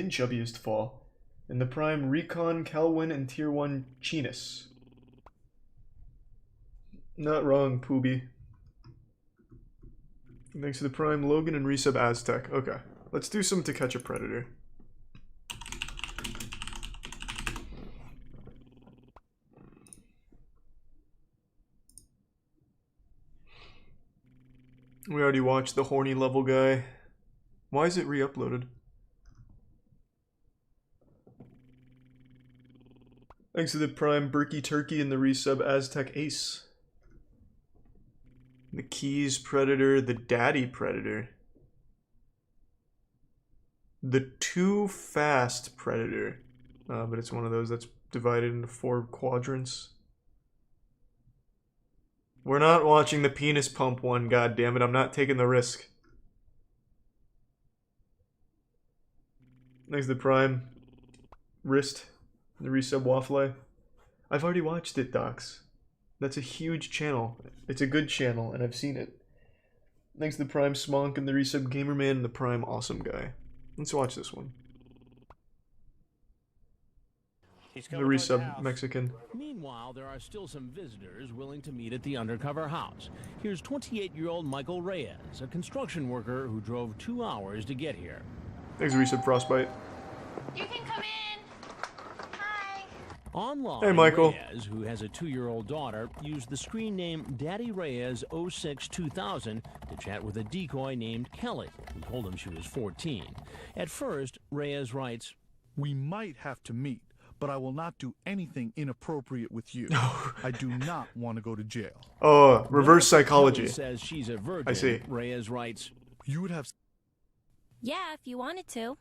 chubbiest fall. In the prime, Recon, Calwin, and Tier 1, Chinus. Not wrong, Pooby. Thanks to the prime, Logan and resub Aztec. Okay, let's do some To Catch a Predator. We already watched the horny level guy. Why is it re-uploaded? Thanks to the prime, Berkey Turkey and the resub Aztec Ace. The Keys Predator, the Daddy Predator. The Too Fast Predator. But it's one of those that's divided into 4 quadrants. We're not watching the penis pump one, goddammit. I'm not taking the risk. Next to the prime. Wrist. The resub Waffle. I've already watched it, Docs. That's a huge channel. It's a good channel, and I've seen it. Thanks to the prime Smonk and the resub Gamerman and the prime Awesome Guy. Let's watch this one. The resub Mexican. Meanwhile, there are still some visitors willing to meet at the undercover house. Here's 28-year-old Michael Reyes, a construction worker who drove 2 hours to get here. Thanks, resub Frostbite. You can come in. Hi. Online, hey, Michael. Reyes, who has a 2-year-old daughter, used the screen name Daddy Reyes 06-2000 to chat with a decoy named Kelly, who told him she was 14. At first, Reyes writes, "We might have to meet, but I will not do anything inappropriate with you. I do not want to go to jail." Oh, reverse psychology. Kelly says she's a virgin. I see. Reyes writes, "You would have..." Yeah, if you wanted to.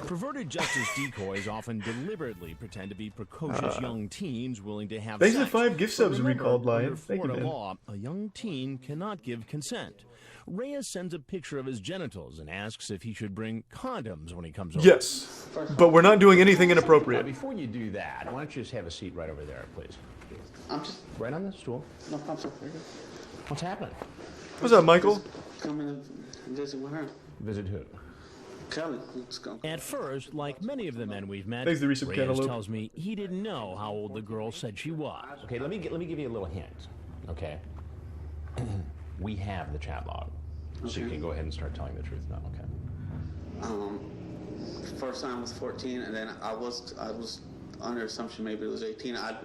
perverted justice decoys often deliberately pretend to be precocious young teens willing to have Thanks sex. to 5 gift subs, But remember, Recalled Lion. under Thank you, Florida man. law, a young teen cannot give consent. Reyes sends a picture of his genitals and asks if he should bring condoms when he comes over. Yes, but we're not doing anything inappropriate. Before you do that, why don't you just have a seat right over there, please? I'm just Right on this stool. no problem. What's happening? What's up, Michael? Coming and visit with her. Visit who? Kelly, let's go. At first, like many of the men we've met, Thanks to Resub Reyes Cantaloupe. tells me he didn't know how old the girl said she was. Okay, let me give you a little hint. Okay, we have the chat log, so you Okay. can go ahead and start telling the truth now. Okay. First time was 14, and then I was under assumption maybe it was 18. I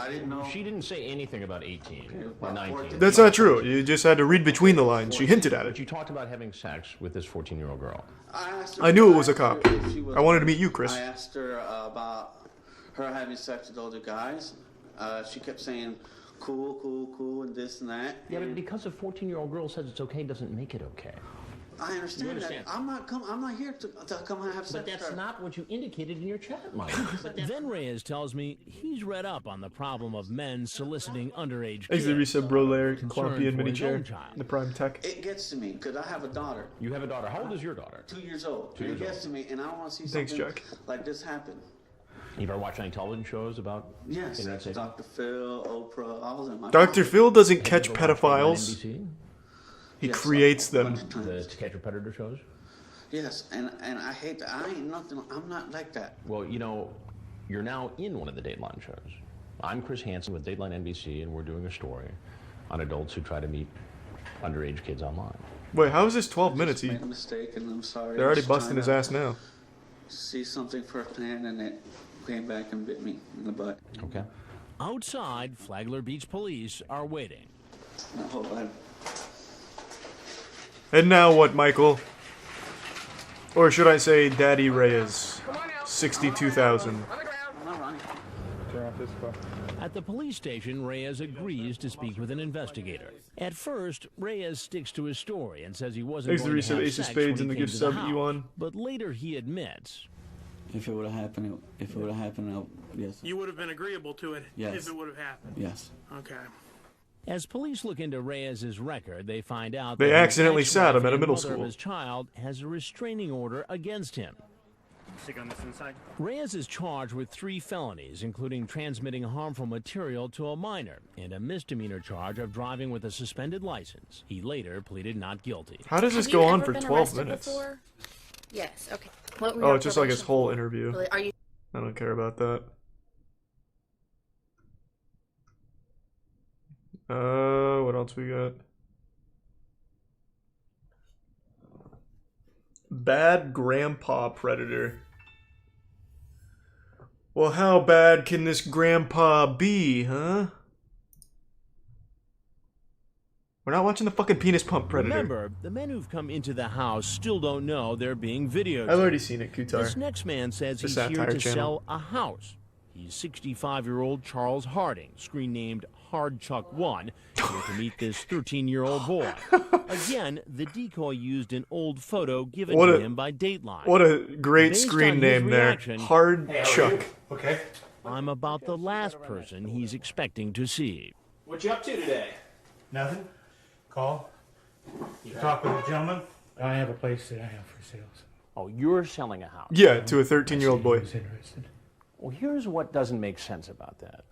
didn't know. She didn't say anything about 18 or 19. That's not true. You just had to read between the lines. She hinted at But it. you talked about having sex with this 14-year-old girl. I asked her, I knew it was a asked her cop. if she was- I wanted to meet you, Chris. I asked her about her having sex with older guys. She kept saying, cool, and this and that. Yeah, but and because a 14-year-old girl says it's okay doesn't make it okay. I understand that. I'm not here to come and have sex. But that's with her. not what you indicated in your chat, Mike. Then Reyes tells me he's read up on the problem of men soliciting underage Thanks to kids. Resub Brolair, Concern Clompian for Mini his Chair, own child. the Prime Tech. It gets to me because I have a daughter, You have a daughter. How old is your daughter? 2 years old. 2 And years it gets to me, and I don't want to see Thanks, something Jack. like this happen. You've ever watched any television shows about Yes, internet safety? Dr. Phil, Oprah, all of them. Dr. Phil doesn't catch Ever watched pedophiles. NBC? He Yes, creates a them. bunch of times. The To Catch a Predator shows? Yes, and I hate that. I ain't nothing. I'm not like that. Well, you know, you're now in one of the Dateline shows. I'm Chris Hansen with Dateline NBC, and we're doing a story on adults who try to meet underage kids online. Wait, how is this 12 minutes? Made a mistake, and I'm sorry. They're already Just busting trying his to ass now. See something firsthand, and it came back and bit me in the butt. Okay. Outside, Flagler Beach police are waiting. I hope I. And now what, Michael? Or should I say Daddy Reyes? 62,000. I'm not running. At the police station, Reyes agrees to speak with an investigator. At first, Reyes sticks to his story and says he wasn't Thanks to going to Resub have Ace of sex Spades when and he the came gift to the sub, house. Ewan. But later he admits, If it would have happened, yes. You would have been agreeable to it Yes. if it would have happened. Yes. Okay. as police look into Reyes' record, they find out They that his accidentally sat him ex-wife at a and middle mother of school. his child has a restraining order against him. Stick on this inside. Reyes is charged with 3 felonies, including transmitting harmful material to a minor and a misdemeanor charge of driving with a suspended license. He later pleaded not guilty. How does this Have go you on ever for been 12 arrested minutes? before? Yes. Okay. What were Oh, your it's just like his probation- whole interview. Really, are you? I don't care about that. What else we got? Bad grandpa predator. Well, how bad can this grandpa be, huh? We're not watching the fucking penis pump predator. Remember, the men who've come into the house still don't know they're being videotaped. I've already seen it, Kutar. This next man says The he's here satire to channel. sell a house. He's 65-year-old Charles Harding, screen named Hard Chuck 1, here to meet this 13-year-old boy. Again, the decoy used an old photo given to him by Dateline. What a great Based screen on his name there. reaction, Hard Chuck. Okay. I'm about the last person he's expecting to see. What you up to today? Nothing. Call. You talk with a gentleman. I have a place that I have for sale. Oh, you're selling a house? Yeah, to a 13-year-old boy. Who's interested? Well, here's what doesn't make sense about that.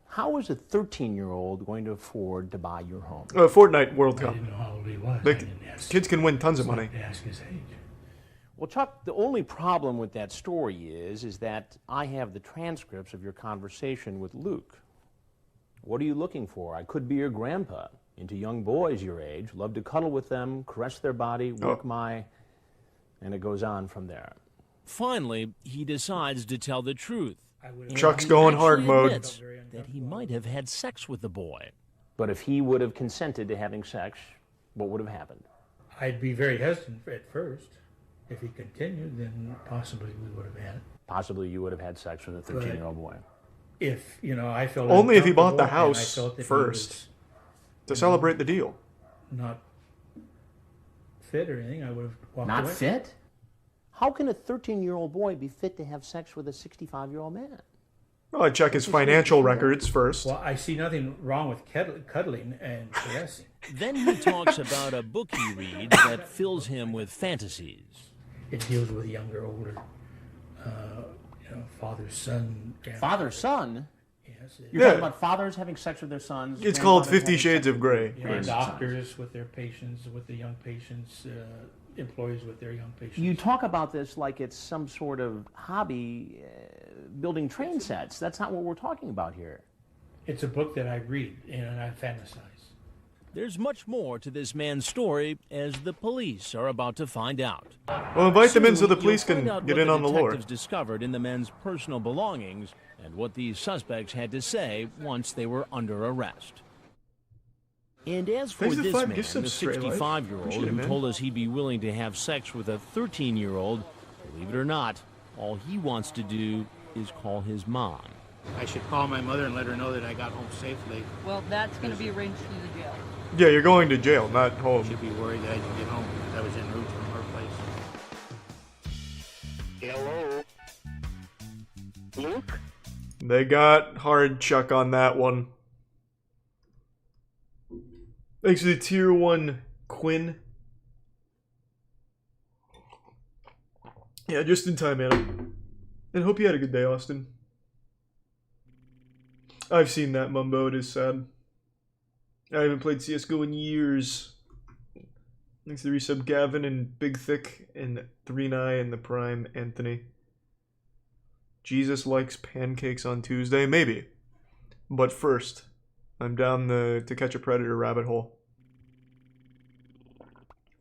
How is a 13-year-old going to afford to buy your home? Fortnite World I Cup. didn't know how old he was. I The didn't ask. kids can win tons of money. To ask his age. Well, Chuck, the only problem with that story is that I have the transcripts of your conversation with Luke. What are you looking for? I could be your grandpa. Into young boys your age, love to cuddle with them, caress their body, work my... And it goes on from there. Finally, he decides to tell the truth. And Chuck's he going hard actually mode. admits that he might have had sex with the boy. But if he would have consented to having sex, what would have happened? I'd be very hesitant at first. If he continued, then possibly we would have had it. Possibly you would have had sex with a 13-year-old boy. If, I felt Only if he bought the uncomfortable and I house felt that he first. was To celebrate the deal. not fit or anything, I would have walked Not away. fit? How can a 13-year-old boy be fit to have sex with a 65-year-old man? Well, I'd check his financial records first. Well, I see nothing wrong with cuddling and caressing. Then he talks about a book he reads that fills him with fantasies. It deals with younger, older, father, son. Father, son? Yes. You're talking about fathers having sex with their sons? It's called grandfathers 50 having Shades sex of Grey. You know, doctors with their patients, with the young patients, employees with their young patients. You talk about this like it's some sort of hobby, building train sets. That's not what we're talking about here. It's a book that I read and I fantasize. There's much more to this man's story, as the police are about to find out. Well, invite them in so Soon, the police you'll find can out get what in on the lore. detectives discovered in the men's personal belongings and what these suspects had to say once they were under arrest. And as for Thanks for this the 5 man, gift the subs, Stray Life. 65-year-old Appreciate it, who man. told us he'd be willing to have sex with a 13-year-old, believe it or not, all he wants to do is call his mom. I should call my mother and let her know that I got home safely. Well, that's going to be arranged through the jail. Yeah, you're going to jail, not home. She'd be worried that I didn't get home because I was en route from her place. Hello? Luke? They got Hard Chuck on that one. Thanks to the tier 1 Quinn. Yeah, just in time, man. And hope you had a good day, Austin. I've seen that, Mumbo. It is sad. I haven't played CSGO in years. Thanks to the resub Gavin and Big Thick and 3-9 and the Prime Anthony. Jesus likes pancakes on Tuesday? Maybe. But first, I'm down the To Catch a Predator rabbit hole.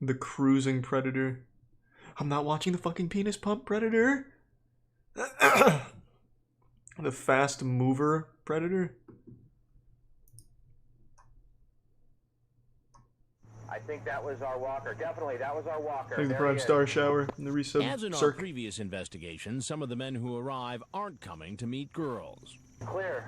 The Cruising Predator. I'm not watching the fucking Penis Pump Predator. The Fast Mover Predator. I think that was our walker. Definitely, that was our walker. Thanks the There Prime he is. Star Shower and the resub As in our Cirque. previous investigation, some of the men who arrive aren't coming to meet girls. Clear.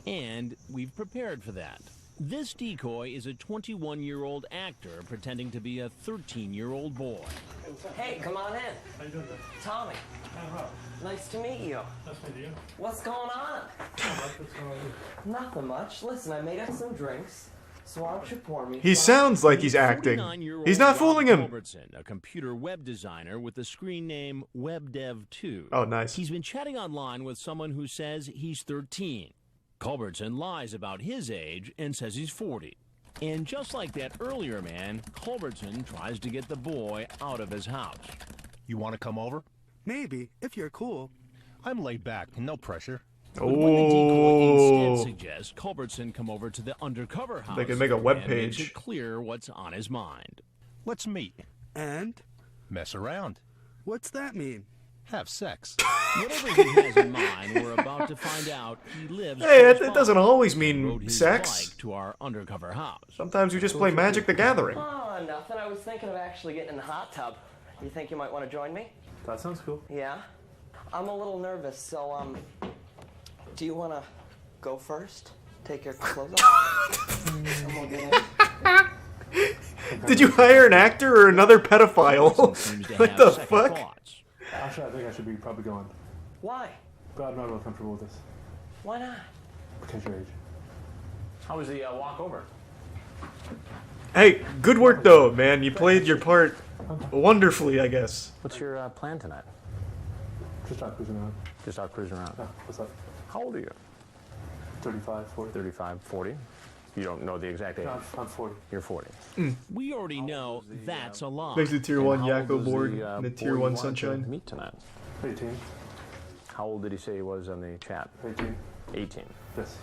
And we've prepared for that. This decoy is a 21-year-old actor pretending to be a 13-year-old boy. Hey, come on in. Tommy. Nice to meet you. Nice to meet you. What's going on? Nothing much. Listen, I made up some drinks, so why don't you pour me? He sounds like he's acting. He's not fooling him. Culbertson, a computer web designer with the screen name WebDev2. Oh, nice. He's been chatting online with someone who says he's 13. Culbertson lies about his age and says he's 40. And just like that earlier man, Culbertson tries to get the boy out of his house. You want to come over? Maybe, if you're cool. I'm laid back, no pressure. But when the decoy instead suggests Culbertson come over to the undercover house, They can make a web and makes page. it clear what's on his mind. Let's meet. And? Mess around. What's that mean? Have sex. Whatever he has in mind, we're about to find out. He lives. Hey, close it by. doesn't always He mean rode his sex. bike to our undercover house. Sometimes we just play Magic the Gathering. Oh, nothing. I was thinking of actually getting in the hot tub. You think you might want to join me? That sounds cool. Yeah? I'm a little nervous, so, do you want to go first? Take your clothes off? And we'll get in. Did you hire an actor or another pedophile? What the fuck? Actually, I think I should be probably going. Why? But I'm not really comfortable with this. Why not? Because your age. How was the walk over? Hey, good work though, man. You played your part wonderfully, I guess. What's your plan tonight? Just out cruising around. Just out cruising around. Yeah, what's up? How old are you? 35, 40. 35, 40. You don't know the exact age. No, I'm 40. You're 40. We already know that's a lie. Thanks to Tier And 1 how old Yakko was board the, and the boy Tier you 1 wanted to Sunshine. Meet tonight. 18. How old did he say he was on the chat? 18. 18. Yes.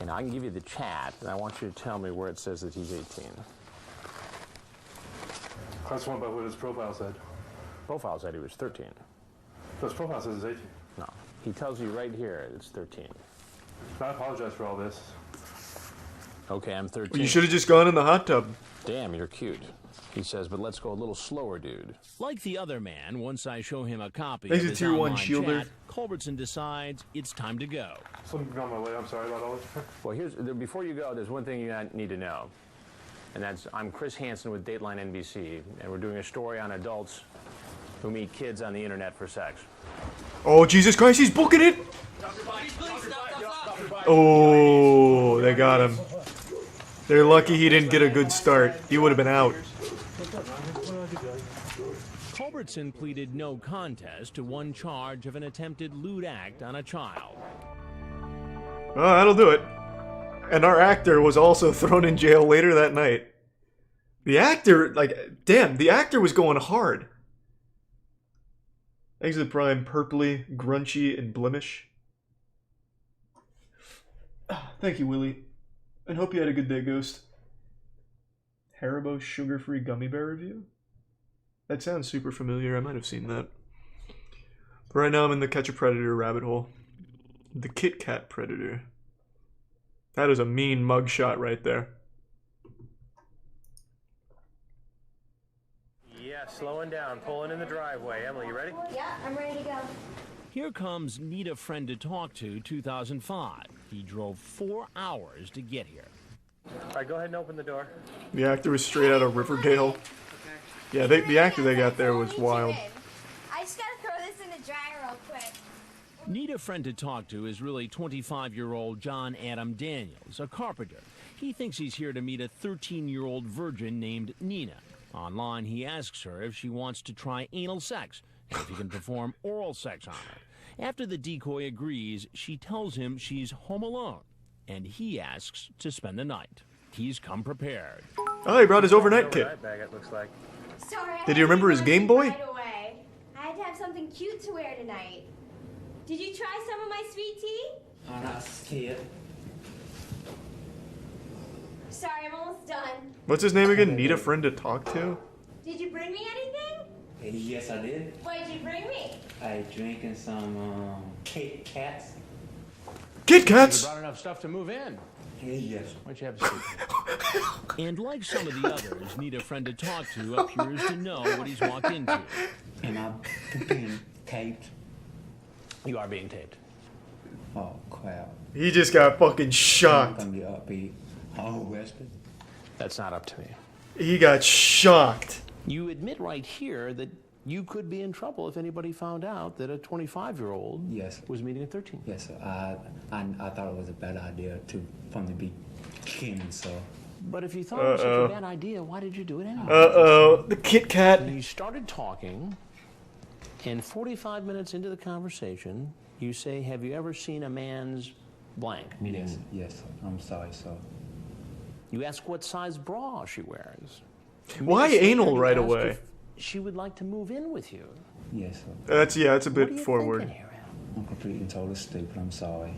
And I can give you the chat, and I want you to tell me where it says that he's 18. I just went by what his profile said. Profile said he was 13. So his profile says he's 18. No. He tells you right here it's 13. I apologize for all this. Okay, I'm 13. Well, you should have just gone in the hot tub. Damn, you're cute. He says, but let's go a little slower, dude. Like the other man, once I show him a copy Thanks of to his Tier 1 online Shielder. chat, Culbertson decides it's time to go. Something on my way. I'm sorry about all this. Well, before you go, there's one thing you need to know. And that's, I'm Chris Hansen with Dateline NBC, and we're doing a story on adults who meet kids on the internet for sex. Oh, Jesus Christ, he's booking it! Oh, they got him. They're lucky he didn't get a good start. He would have been out. Culbertson pleaded no contest to one charge of an attempted lewd act on a child. Oh, that'll do it. And our actor was also thrown in jail later that night. The actor, damn, the actor was going hard. Thanks to the Prime, purpley, grunchy, and blemish. Thank you, Willie. And hope you had a good day, Ghost. Haribo sugar-free gummy bear review? That sounds super familiar. I might have seen that. But right now I'm in the Catch a Predator rabbit hole. The Kit Kat Predator. That is a mean mugshot right there. Yeah, slowing down, pulling in the driveway. Emily, you ready? Yeah, I'm ready to go. Here comes Need a Friend to Talk to 2005. He drove 4 hours to get here. All right, go ahead and open the door. The actor was straight out of Riverdale. Yeah, the actor they got there was wild. I just gotta throw this in the dryer real quick. Need a Friend to Talk to is really 25-year-old John Adam Daniels, a carpenter. He thinks he's here to meet a 13-year-old virgin named Nina. Online, he asks her if she wants to try anal sex and if he can perform oral sex on her. After the decoy agrees, she tells him she's home alone, and he asks to spend the night. He's come prepared. Oh, he brought his overnight kit. Bag, it looks like. Sorry, Did you remember his Game Boy? Right away. I had to have something cute to wear tonight. Did you try some of my sweet tea? I'm not scared. Sorry, I'm almost done. What's his name again? Need a Friend to Talk to? Did you bring me anything? Yes, I did. What did you bring me? I drinking some Kit Kats. Kit Kats? You brought enough stuff to move in. Yes. Why'd you have a seat? And like some of the others, Need a Friend to Talk to appears to know what he's walked into. And I'm being taped. You are being taped. Oh, crap. He just got fucking shocked. I'm gonna be all arrested. That's not up to me. He got shocked. You admit right here that you could be in trouble if anybody found out that a 25-year-old Yes. was meeting a 13. Yes, sir. I thought it was a bad idea from the beginning, so. But if you thought it was such a bad idea, why did you do it anyway? Uh-oh, the Kit Kat. And you started talking, and 45 minutes into the conversation, you say, have you ever seen a man's blank? Yes, yes, I'm sorry, sir. You ask what size bra she wears. Why anal right away? she would like to move in with you. Yes, sir. That's a bit forward. I'm completely and totally stupid. I'm sorry.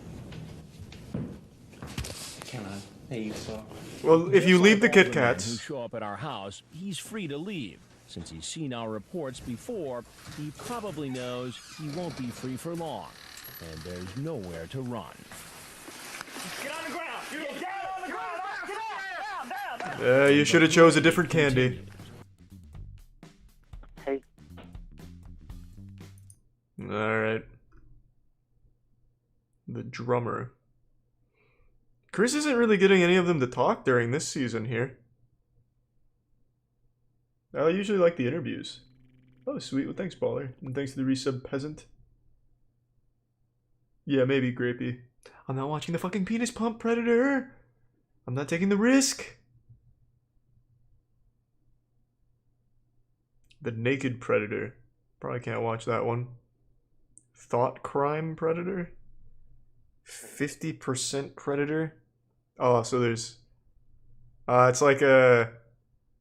Can I leave, sir? Well, if you leave the Kit Who Kats, show up at our house, he's free to leave. Since he's seen our reports before, he probably knows he won't be free for long. And there's nowhere to run. Get on the ground! You get down on the ground! Get down! you should have chose a different candy. Hey. Alright. The drummer. Chris isn't really getting any of them to talk during this season here. I usually like the interviews. Oh, sweet. Well, thanks, Baller. And thanks to the resub peasant. Yeah, maybe Grapey. I'm not watching the fucking penis pump, Predator. I'm not taking the risk. The Naked Predator. Probably can't watch that one. Thought Crime Predator. 50% Predator. Oh, so there's... it's like a...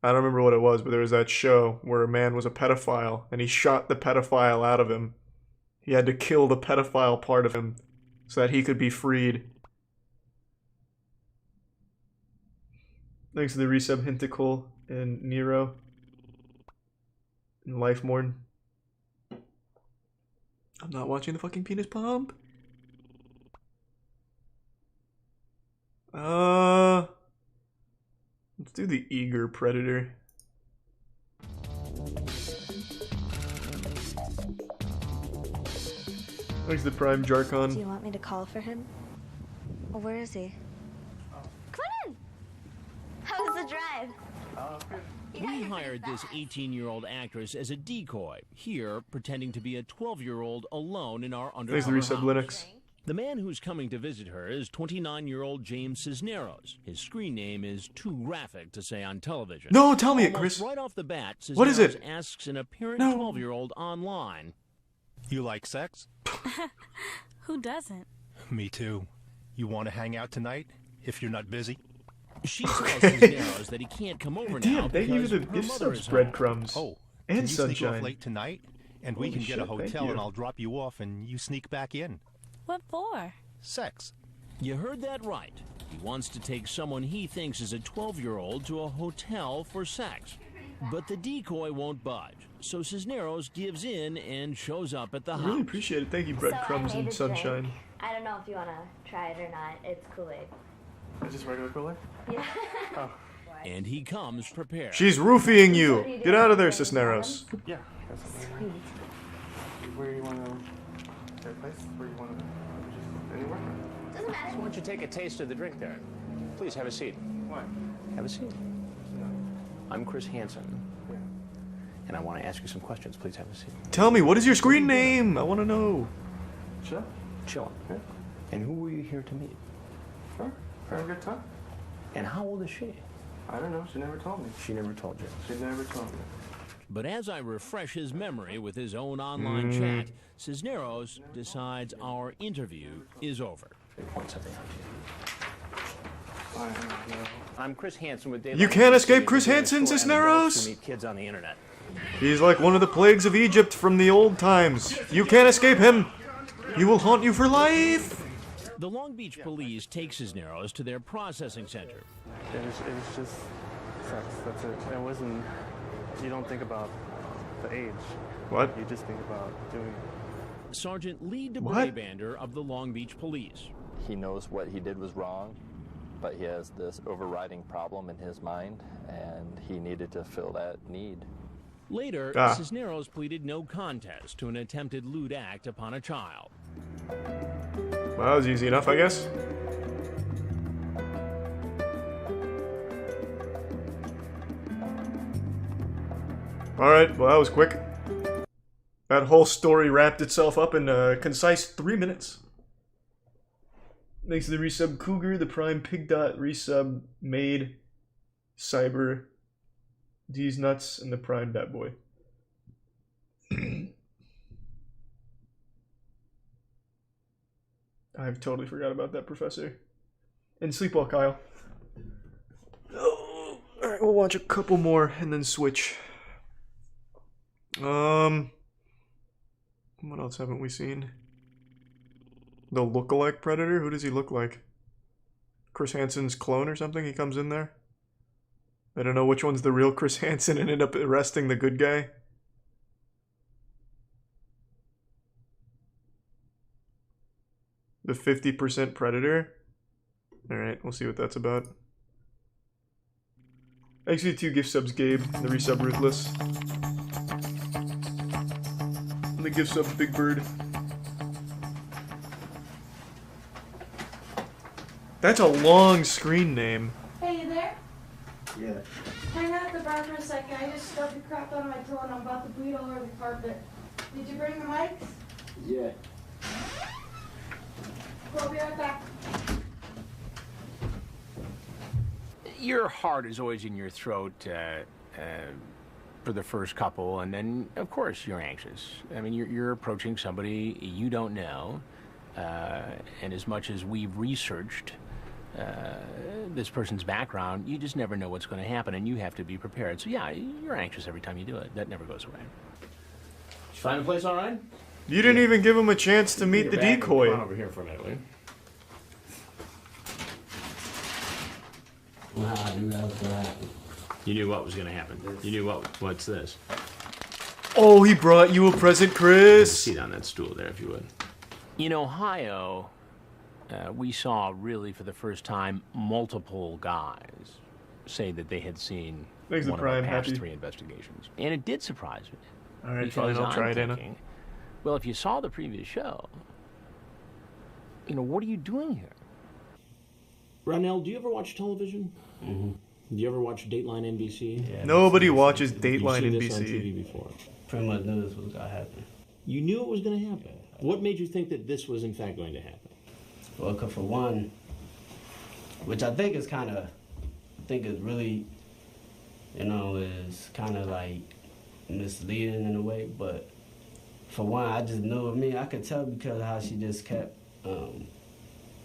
I don't remember what it was, but there was that show where a man was a pedophile, and he shot the pedophile out of him. He had to kill the pedophile part of him so that he could be freed. Thanks to the resub Hinticle and Nero. And Lifemorn. I'm not watching the fucking penis pump. Let's do the Eager Predator. Thanks to the Prime Jarkon. Do you want me to call for him? Well, where is he? Come on in! How was the drive? We hired this 18-year-old actress as a decoy, here pretending to be a 12-year-old alone in our undercover Thanks to the resub house. Linux. The man who's coming to visit her is 29-year-old James Cisneros. His screen name is too graphic to say on television. No, tell me it, Almost Chris. right off the bat, Cisneros What is it? asks an apparent No. 12-year-old online. You like sex? Who doesn't? Me too. You want to hang out tonight, if you're not busy? She tells Cisneros that he can't come over now Damn, thank you because for the her gift mother subs, is breadcrumbs. Oh, and can you sneak off sunshine. late tonight? And we Holy can get a shit, thank hotel you. and I'll drop you off and you sneak back in. What for? Sex. You heard that right. He wants to take someone he thinks is a 12-year-old to a hotel for sex. But the decoy won't budge, so Cisneros gives in and shows up at the I house. really appreciate it. Thank you, breadcrumbs So I made and a sunshine. drink. I don't know if you want to try it or not. It's Kool-Aid. Is this regular Kool-Aid? Yeah. Oh. And he comes prepared. She's roofing you. Get out of there, Cisneros. Yeah. Sweet. Where you want to... Is there a place where you want to... Just anywhere? Doesn't matter. Why don't you take a taste of the drink there? Please have a seat. Why? Have a seat. No. I'm Chris Hansen. Yeah. And I want to ask you some questions. Please have a seat. Tell me, what is your screen name? I want to know. Chill? Chillin'. Yeah. And who were you here to meet? Sure. Having a good time. And how old is she? I don't know. She never told me. She never told you. She never told me. But as I refresh his memory with his own online chat, Cisneros decides our interview is over. Point something out to you. I don't know. I'm Chris Hansen with Dave. You can't escape Chris Hansen, Cisneros. To meet kids on the internet. He's like one of the plagues of Egypt from the old times. You can't escape him. He will haunt you for life. The Long Beach police take Cisneros to their processing center. It was just sex. That's it. It wasn't... You don't think about the age. What? You just think about doing... Sergeant Lee What? DeBrabander of the Long Beach Police. He knows what he did was wrong, but he has this overriding problem in his mind, and he needed to fill that need. Later, Cisneros pleaded no contest to an attempted lewd act upon a child. Well, that was easy enough, I guess. Alright, well that was quick. That whole story wrapped itself up in a concise 3 minutes. Thanks to the resub Cougar, the Prime Pig Dot resub Made, Cyber, D's Nuts, and the Prime Bat Boy. I've totally forgot about that, Professor. And sleep well, Kyle. Oh, alright, we'll watch a couple more and then switch. What else haven't we seen? The lookalike predator? Who does he look like? Chris Hansen's clone or something? He comes in there? I don't know which one's the real Chris Hansen and end up arresting the good guy. The 50% predator? Alright, we'll see what that's about. Actually, 2 gift subs, Gabe. The resub Ruthless. And the gift sub Big Bird. That's a long screen name. Hey, you there? Yeah. Hang out at the bar for a second. I just stuffed the crap out of my toe and I'm about to bleed all over the carpet. Did you bring the mics? Yeah. I'll be right back. Your heart is always in your throat for the first couple, and then, of course, you're anxious. I mean, you're approaching somebody you don't know, and as much as we've researched this person's background, you just never know what's going to happen, and you have to be prepared. So, yeah, you're anxious every time you do it. That never goes away. Did you find the place all right? You didn't even give him a chance to meet the decoy. Come on over here for a minute, will you? Wow, I knew that was going to happen. You knew what was going to happen. You knew what's this? Oh, he brought you a present, Chris. Sit on that stool there, if you would. In Ohio, we saw really for the first time multiple guys say that they had seen Makes one the Prime of our past happy. 3 investigations. And it did surprise me. All right, Because fine, I'll try it, Anna. thinking, well, if you saw the previous show, what are you doing here? Ronell, do you ever watch television? Mm-hmm. Do you ever watch Dateline NBC? Yeah, Nobody watches Dateline You've seen NBC. this on TV before. pretty much knew this was going to happen. You knew it was going to happen. What made you think that this was in fact going to happen? Well, 'cause for one, which I think is really, is kind of like misleading in a way, but for one, I just knew, I could tell because of how she just kept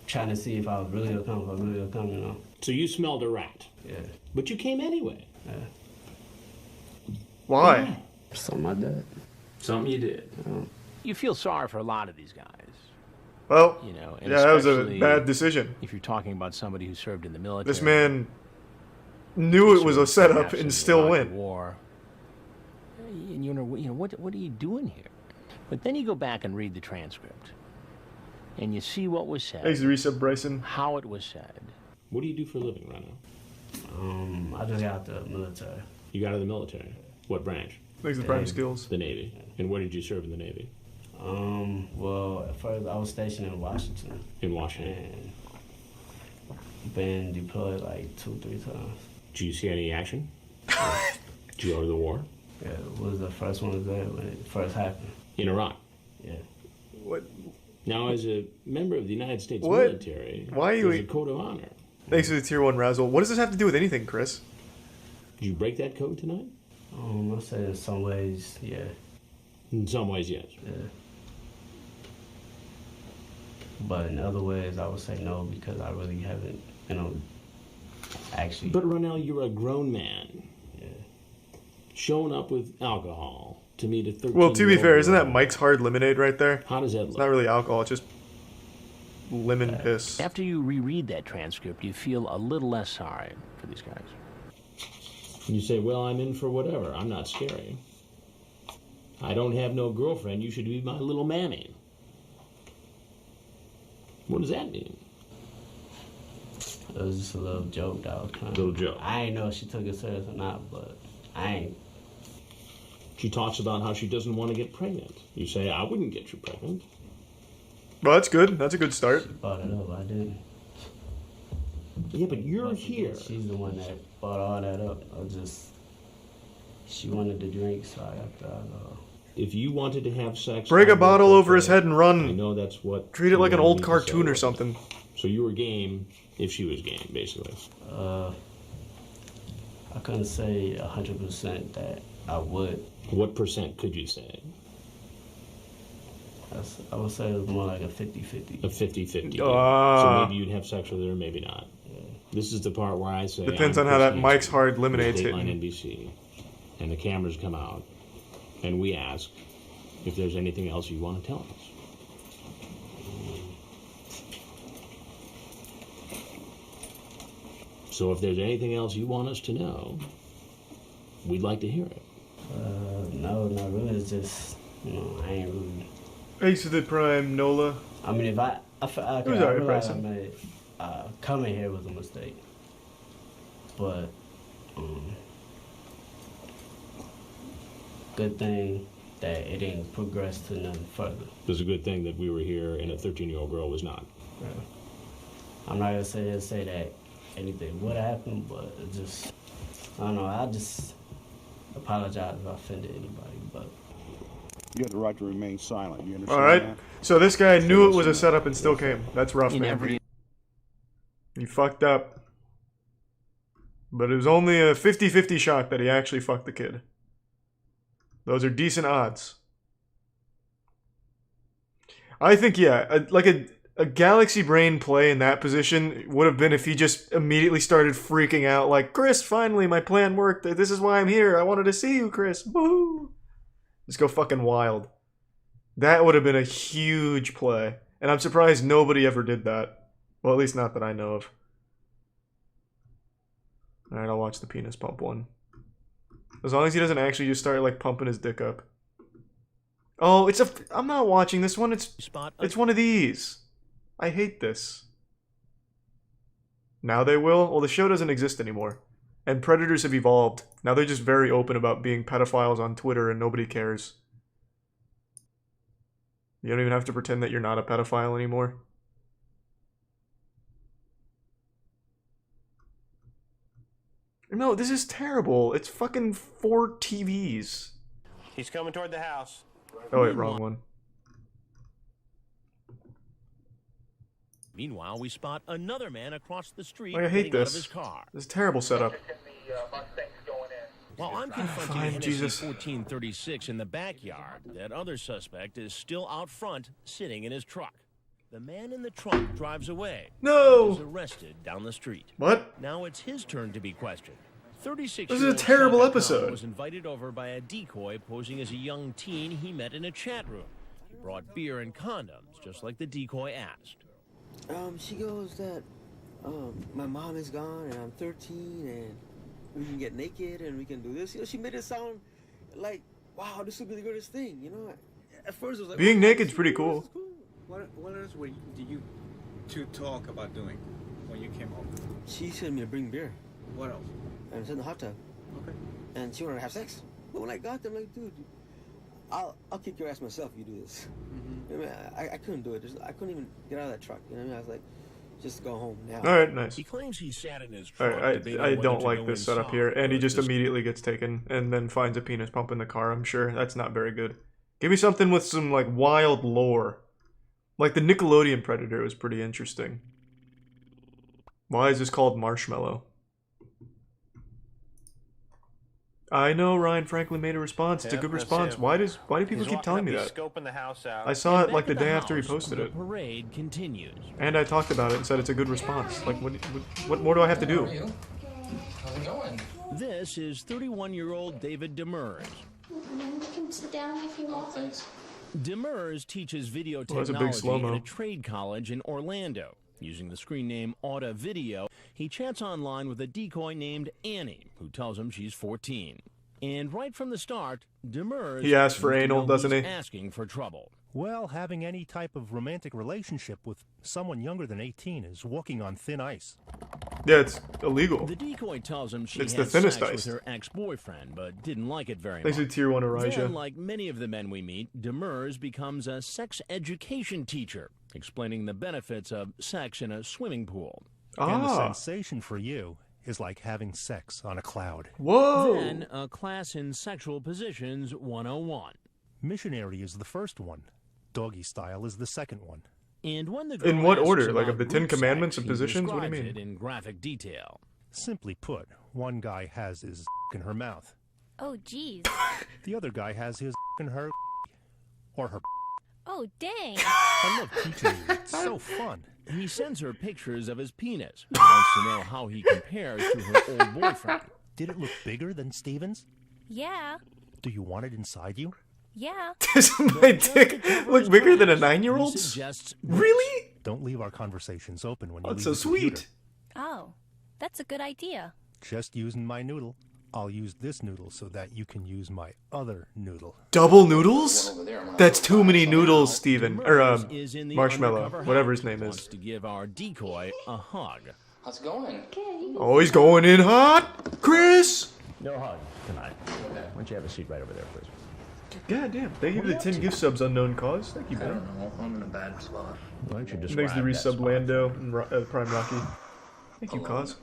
trying to see if I was really going to come, So you smelled a rat. Yeah. But you came anyway. Yeah. Why? Something I did. Something you did. You feel sorry for a lot of these guys. Well, and yeah, that was a especially bad decision. If you're talking about somebody who served in the military. This man knew it was a setup perhaps in and the still Iraq went. War. And what are you doing here? But then you go back and read the transcript, and you see what was said. Thanks to resub Bryson. How it was said. What do you do for a living right now? I just got out the military. You got out of the military. What branch? Thanks to Prime Skills. The Navy. And where did you serve in the Navy? Well, at first I was stationed in Washington. In Washington. And been deployed like 2-3 times. Did you see any action? Did you go to the war? Yeah, it was the first one there when it first happened. In Iraq? Yeah. What? Now, as a member of the United States What? military, Why are you? there's a code of honor. Thanks for the tier 1 razzle. What does this have to do with anything, Chris? Did you break that code tonight? I'll say in some ways, yeah. In some ways, yes. Yeah. But in other ways, I would say no because I really haven't, actually. But Ronell, you're a grown man. Yeah. Showing up with alcohol to meet a 13-year-old. Well, to be fair, isn't that girl. Mike's Hard Lemonade right there? How does that It's look? not really alcohol, it's just lemon piss. After you reread that transcript, you feel a little less sorry for these guys. You say, well, I'm in for whatever. I'm not scary. I don't have no girlfriend. You should be my little mammy. What does that mean? It was just a little joke that I was trying. Little joke. I ain't know if she took it serious or not, but I ain't. She talks about how she doesn't want to get pregnant. You say, I wouldn't get you pregnant. Well, that's good. That's a good start. She brought it up. I didn't. Yeah, but you're here. She's the one that brought all that up. She wanted to drink, so I got the If you wanted to have sex... Break a bottle over his head and run. I know that's what... Treat it like an you old wanted me to cartoon say. or something. So you were game if she was game, basically. I couldn't say 100% that I would. What percent could you say? I would say it was more like a 50-50. A 50-50. So maybe you'd have sex with her, maybe not. Yeah. This is the part where I say... Depends I'm on how Chris that Hansen, Mike's Hard Lemonade's Dateline hitting. NBC. And the cameras come out. And we ask if there's anything else you want to tell us. So if there's anything else you want us to know, we'd like to hear it. No, not really. It's just, you know, I ain't really. Ace of the Prime, Nola. I mean, if I realize I made coming here was a mistake, but good thing that it didn't progress to nothing further. It was a good thing that we were here and a 13-year-old girl was not. Yeah. I'm not gonna say that anything would happen, but it just, I don't know. I just apologize if I offended anybody, but. You have the right to remain silent. You understand? All right. That? So this guy knew it was a setup and still came. That's rough, man. He fucked up. But it was only a 50-50 shot that he actually fucked the kid. Those are decent odds. I think, yeah, like a Galaxy Brain play in that position would have been if he just immediately started freaking out like, Chris, finally, my plan worked. This is why I'm here. I wanted to see you, Chris. Woohoo! Just go fucking wild. That would have been a huge play. And I'm surprised nobody ever did that. Well, at least not that I know of. Alright, I'll watch the penis pump one. As long as he doesn't actually just start, like, pumping his dick up. Oh, it's a... I'm not watching this one. It's one of these. I hate this. Now they will? Well, the show doesn't exist anymore. And predators have evolved. Now they're just very open about being pedophiles on Twitter and nobody cares. You don't even have to pretend that you're not a pedophile anymore. No, this is terrible. It's fucking 4 TVs. He's coming toward the house. Oh wait, wrong one. Meanwhile, we spot another man across the street I hate getting out of this. his car. This is a terrible setup. While I'm confronting Fine, Hennessy Jesus. 1436 in the backyard, that other suspect is still out front, sitting in his truck. The man in the truck drives away. No! Is arrested down the street. What? Now it's his turn to be questioned. 36 This is a terrible episode. Was invited over by a decoy posing as a young teen he met in a chat room. He brought beer and condoms, just like the decoy asked. She goes that, my mom is gone and I'm 13 and we can get naked and we can do this. You know, she made it sound like, wow, this would be the greatest thing, you know? At first it was like... Being naked's pretty cool. What else did you two talk about doing when you came home? She said me to bring beer. What else? And it's in the hot tub. Okay. And she wanted to have sex. But when I got there, I'm like, dude, I'll kick your ass myself if you do this. I mean, I couldn't do it. I couldn't even get out of that truck. You know what I mean? I was like, just go home now. Alright, nice. He claims he sat in his truck. Alright, I don't like this setup inside. here. And he just immediately gets taken and then finds a penis pump in the car, I'm sure. That's not very good. Give me something with some, like, wild lore. Like, the Nickelodeon Predator was pretty interesting. Why is this called Marshmallow? I know Ryan Franklin made a response. It's a good response. Why do people keep telling me that? Scoping the house out. I saw it like the day after he posted it. Parade continues. And I talked about it and said it's a good response. Like, what more do I have to do? How's it going? This is 31-year-old David Demurs. You can sit down if you want. Thanks. Demurs teaches video Well, that's a big technology slow-mo. at a trade college in Orlando. Using the screen name Auto Video, he chats online with a decoy named Annie, who tells him she's 14. And right from the start, Demurs He asks for anal, doesn't he? asking for trouble. Well, having any type of romantic relationship with someone younger than 18 is walking on thin ice. Yeah, it's illegal. The decoy tells him she It's had the thinnest sex ice. with her ex-boyfriend, but didn't like it very Thanks much. to Tier 1 Elijah. Then, like many of the men we meet, Demurs becomes a sex education teacher, explaining the benefits of sex in a swimming pool. And the sensation for you is like having sex on a cloud. Whoa! Then, a class in sexual positions 101. Missionary is the first one. Doggy style is the second one. And when the In girl what asks order? Like about of the 10 group commandments sex, of he positions? What do you describes mean? it in graphic detail. Simply put, one guy has his in her mouth. Oh, geez. The other guy has his in her or her. Oh, dang. I love teaching you. It's so fun. He sends her pictures of his penis. He wants to know how he compares to her old boyfriend. Did it look bigger than Steven's? Yeah. Do you want it inside you? Yeah. Does my dick look bigger than a 9-year-old's? Really? Don't leave our conversations open when you That's leave so the computer. sweet. Oh, that's a good idea. Just using my noodle. I'll use this noodle so that you can use my other noodle. Double noodles? That's too many noodles, Steven. Or, Is in the Marshmallow. undercover Whatever his house. name Wants is. to give our decoy a hug. How's it going? Oh, he's going in hot! Chris! No hug tonight. Why don't you have a seat right over there, please? God damn. Thank you for the 10 gift subs, unknown cause. Thank you, I man. don't know. I'm in a bad spot. Why don't you Thanks describe to that resub spot? Lando and Prime Rocky. Thank you, cause.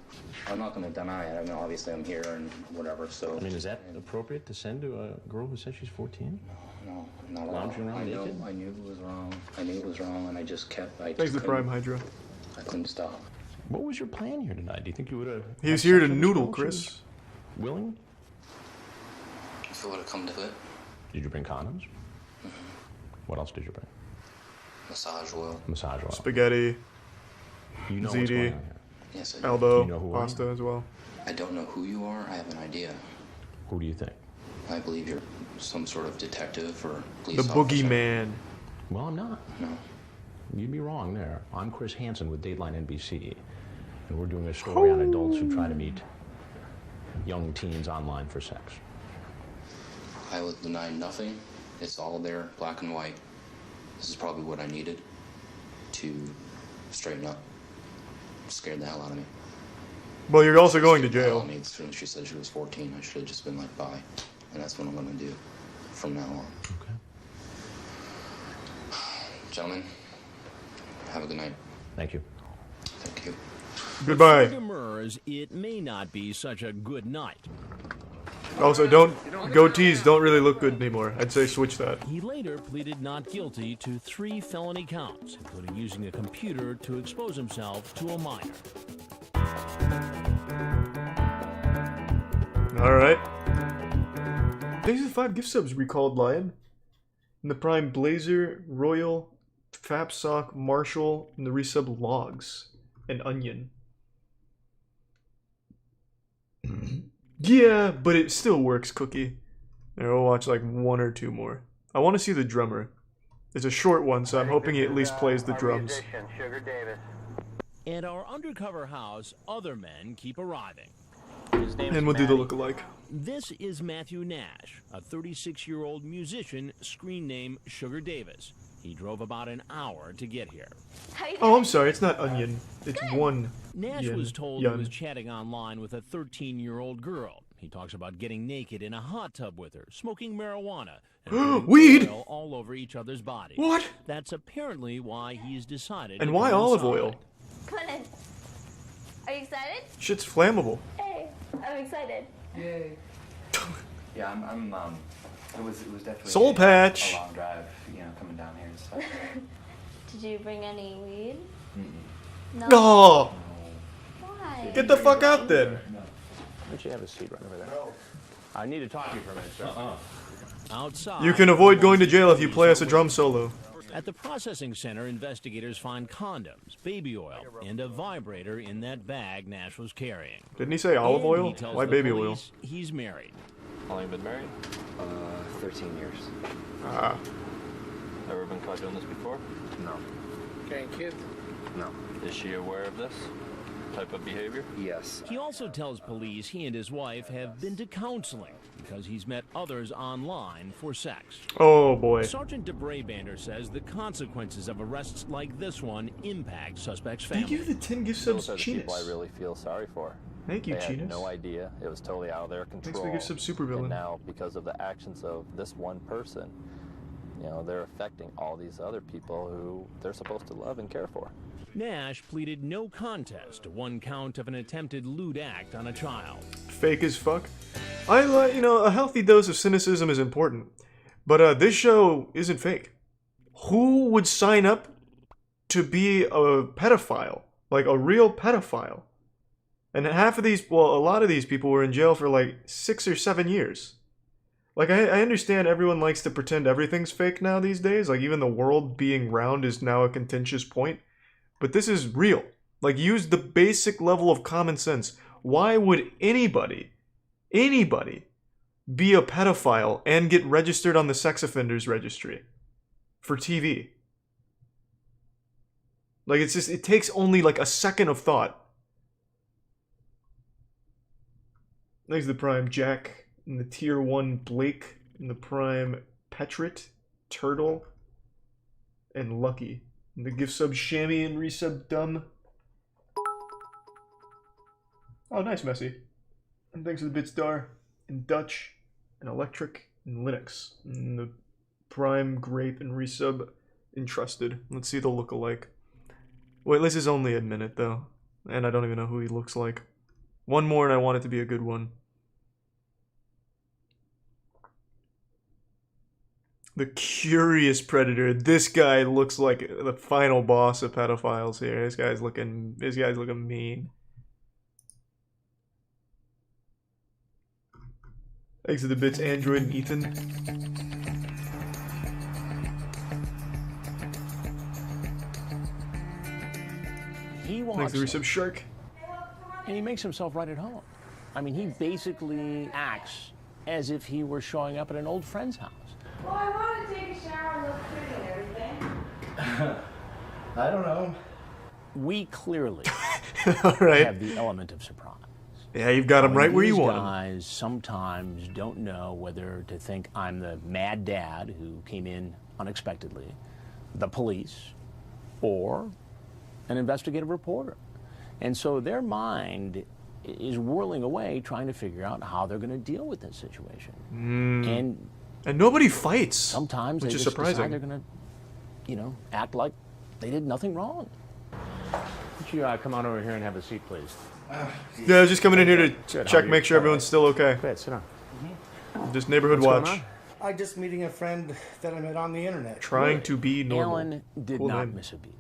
I'm not going to deny it. I mean, obviously, I'm here and whatever, so... I mean, is that appropriate to send to a girl who says she's 14? No, not at all. Lounging around naked? I knew it was wrong. I knew it was wrong, and I just kept... Thanks to Prime Hydra. I couldn't stop. What was your plan here tonight? Do you think you would have... He was here to noodle, Chris. Willing? If it would have come to it. Did you bring condoms? What else did you bring? Massage oil. Massage oil. Spaghetti. You know what's going ziti. on here. Yes, I do. Elbow. Do you know who I am? Pasta as well. I don't know who you are. I have an idea. Who do you think? I believe you're some sort of detective or The police officer. boogeyman. Well, I'm not. No. You'd be wrong there. I'm Chris Hansen with Dateline NBC, and we're doing a story on adults who try to meet young teens online for sex. I will deny nothing. It's all there, black and white. This is probably what I needed to straighten up. Scared the hell out of me. Well, you're also going to jail. As soon as she said she was 14, I should have just been like, bye. And that's what I'm going to do from now on. Okay. Gentlemen, have a good night. Thank you. Thank you. Goodbye. For Demurs, it may not be such a good night. Also, goatees don't really look good anymore. I'd say switch that. He later pleaded not guilty to 3 felony counts, including using a computer to expose himself to a minor. Alright. Thanks to 5 gift subs, Recalled Lion. And the Prime Blazer, Royal, Fapsock, Marshall, and the resub Logs. And Onion. Yeah, but it still works, Cookie. There, we'll watch like 1 or 2 more. I want to see the drummer. It's a short one, so I'm hoping he at least plays the drums. At our undercover house, other men keep arriving. And we'll do the lookalike. This is Matthew Nash, a 36-year-old musician, screen name Sugar Davis. He drove about an hour to get here. Oh, I'm sorry, it's not Onion. It's one. Nash yin, was told yun. he was chatting online with a 13-year-old girl. He talks about getting naked in a hot tub with her, smoking marijuana, and putting Weed! oil all over each other's bodies. What? That's apparently why he's decided. And to why go olive inside. oil? Come on in. Are you excited? Shit's flammable. Hey, I'm excited. Yay. Yeah, I'm it was definitely Soul patch. a long drive, you know, coming down here and stuff. Did you bring any weed? Mm-mm. No. No! Why? Get the fuck out then. Why don't you have a seat right over there? I need to talk to you for a minute, sir. Outside. You can avoid going to jail if you play us a drum solo. At the processing center, investigators find condoms, baby oil, and a vibrator in that bag Nash was carrying. Didn't he say olive And oil? he tells Why the baby police he's married. How long you been married? 13 years. Ah. Ever been caught doing this before? No. Getting kids? No. Is she aware of this type of behavior? Yes. He also tells police he and his wife have been to counseling because he's met others online for sex. Oh boy. Sergeant DeBraybander says the consequences of arrests like this one impact suspects' Thank family. you for the 10 gift Those subs, are the people I Chinus. really feel sorry for. Thank you, They had Chinus. no idea. It was totally out of their control. Thanks for the gift sub, supervillain. And now, because of the actions of this one person, you know, they're affecting all these other people who they're supposed to love and care for. Nash pleaded no contest to 1 count of an attempted lewd act on a child. Fake as fuck. I like, you know, a healthy dose of cynicism is important. But this show isn't fake. Who would sign up to be a pedophile? Like a real pedophile? And half of these, well, a lot of these people were in jail for like 6 or 7 years. Like, I understand everyone likes to pretend everything's fake now these days. Like, even the world being round is now a contentious point. But this is real. Like, use the basic level of common sense. Why would anybody be a pedophile and get registered on the sex offenders registry for TV. Like, it's just, it takes only like a second of thought. There's the Prime Jack, and the Tier 1 Blake, and the Prime Petrit, Turtle, and Lucky. And the gift sub Shammy and resub Dumb. Oh, nice, Messi. And thanks to the Bitstar, and Dutch, and Electric, and Linux. And the Prime Grape and resub Entrusted. Let's see the look-alike. Wait, this is only a minute, though. And I don't even know who he looks like. One more, and I want it to be a good one. The Curious Predator. This guy looks like the final boss of pedophiles here. This guy's looking mean. Thanks to the bits, Android and Ethan. He wants Thanks to the resub Shark. and he makes himself right at home. I mean, he basically acts as if he were showing up at an old friend's house. Well, I want to take a shower and look pretty and everything. I don't know. We clearly All right. have the element of surprise. Yeah, you've got him right where you want him. Guys sometimes don't know whether to think I'm the mad dad who came in unexpectedly, the police, or an investigative reporter. And so their mind is whirling away trying to figure out how they're going to deal with this situation. And nobody fights. Sometimes which they is just surprising. decide they're going to, you know, act like they did nothing wrong. Would you come on over here and have a seat, please? Yeah, I was just coming in here to Good. check, How are make you? sure everyone's still okay. Go ahead, sit down. Just neighborhood What's watch. going I'm just meeting a friend that I met on the internet. Trying to be normal. Alan did Cool not name. miss a beat.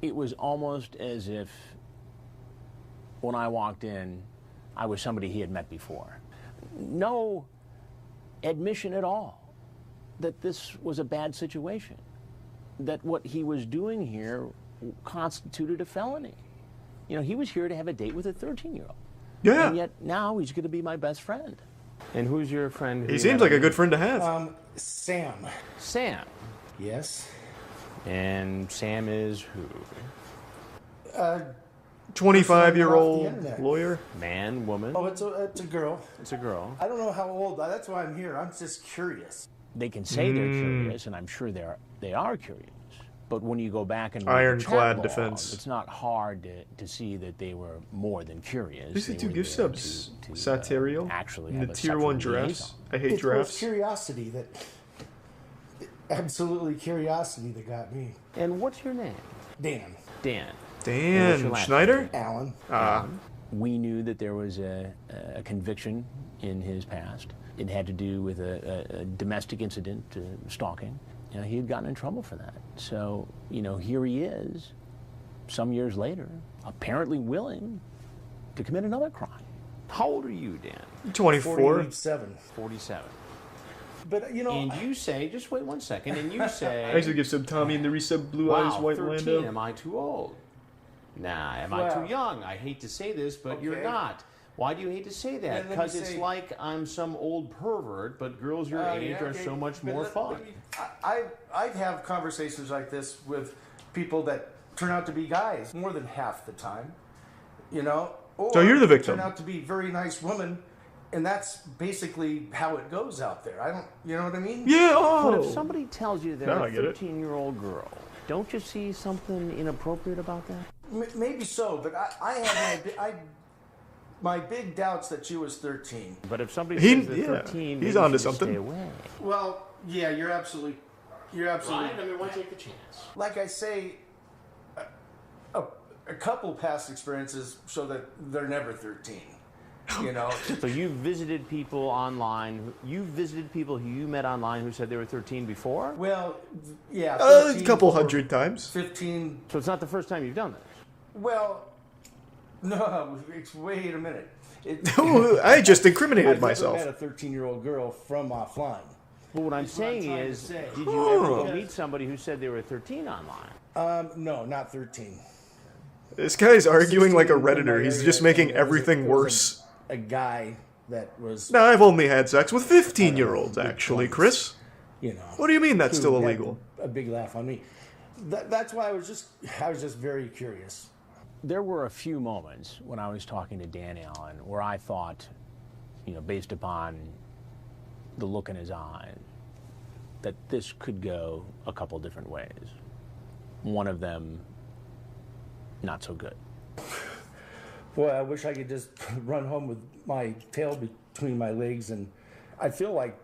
It was almost as if when I walked in, I was somebody he had met before. No admission at all that this was a bad situation, that what he was doing here constituted a felony. You know, he was here to have a date with a 13-year-old. Yeah. And yet now he's going to be my best friend. And who's your friend? He seems like a good friend to have. Sam. Sam? Yes. And Sam is who? 25-year-old off the internet. lawyer. Man, woman? Oh, it's a girl. It's a girl. I don't know how old. That's why I'm here. I'm just curious. They can say they're curious, and I'm sure they are curious. But when you go back and read the Ironclad chat log, defense. it's not hard to see that they were more than curious. These are They two were gift there subs. to, Satirial. actually And have the a tier sexual 1 giraffes. liaison. I hate It was giraffes. curiosity that, absolutely curiosity that got me. And what's your name? Dan. Dan. And what's Dan your last Schneider? name? Alan. We knew that there was a conviction in his past. It had to do with a domestic incident, stalking. You know, he had gotten in trouble for that. So, you know, here he is, some years later, apparently willing to commit another crime. How old are you, Dan? 24. 47. 47. But, you know... And you say, just wait one second, and you say... I actually give sub Tommy and the resub Blue wow, Eyes White 13, Lando. am I too old? Nah, am I Well, too young? I hate to say this, but you're okay. not. Why do you hate to say that? Let me Because it's say- like I'm some old pervert, but girls your age yeah, are okay. so much But more let fun. me- I have conversations like this with people that turn out to be guys more than half the time, you know? Or So you're the victim. turn out to be very nice women, and that's basically how it goes out there. I don't, you know what I mean? Yeah, But if oh. somebody tells you they're Now I a get it. 13-year-old girl, don't you see something inappropriate about that? Maybe so, but I have my big doubts that she was 13. But if somebody He- says they're yeah, 13, he's maybe onto you should something. Stay away. Well, yeah, you're absolutely. Right? I mean, why take the chance? Like I say, a couple past experiences show that they're never 13. You know. So you visited people online. You visited people who you met online who said they were 13 before? Well, yeah. A 13 couple or hundred times. 15. So it's not the first time you've done this? Well, no. Wait a minute. I just incriminated I've myself. never met a 13-year-old girl from offline. But what I'm That's what I'm saying trying to is, say. did you ever go meet somebody who said they were 13 online? No, not 13. This guy's arguing like a 16 in my Redditor. He's area, just making and there was everything there was worse. A guy that was. Now, I've only had sex with 15-year-olds, actually, Chris. You know. What do you mean that's who still had illegal? A big laugh on me. That's why I was just very curious. There were a few moments when I was talking to Dan Allen where I thought, you know, based upon the look in his eyes, that this could go a couple different ways. One of them, not so good. Boy, I wish I could just run home with my tail between my legs, and I feel like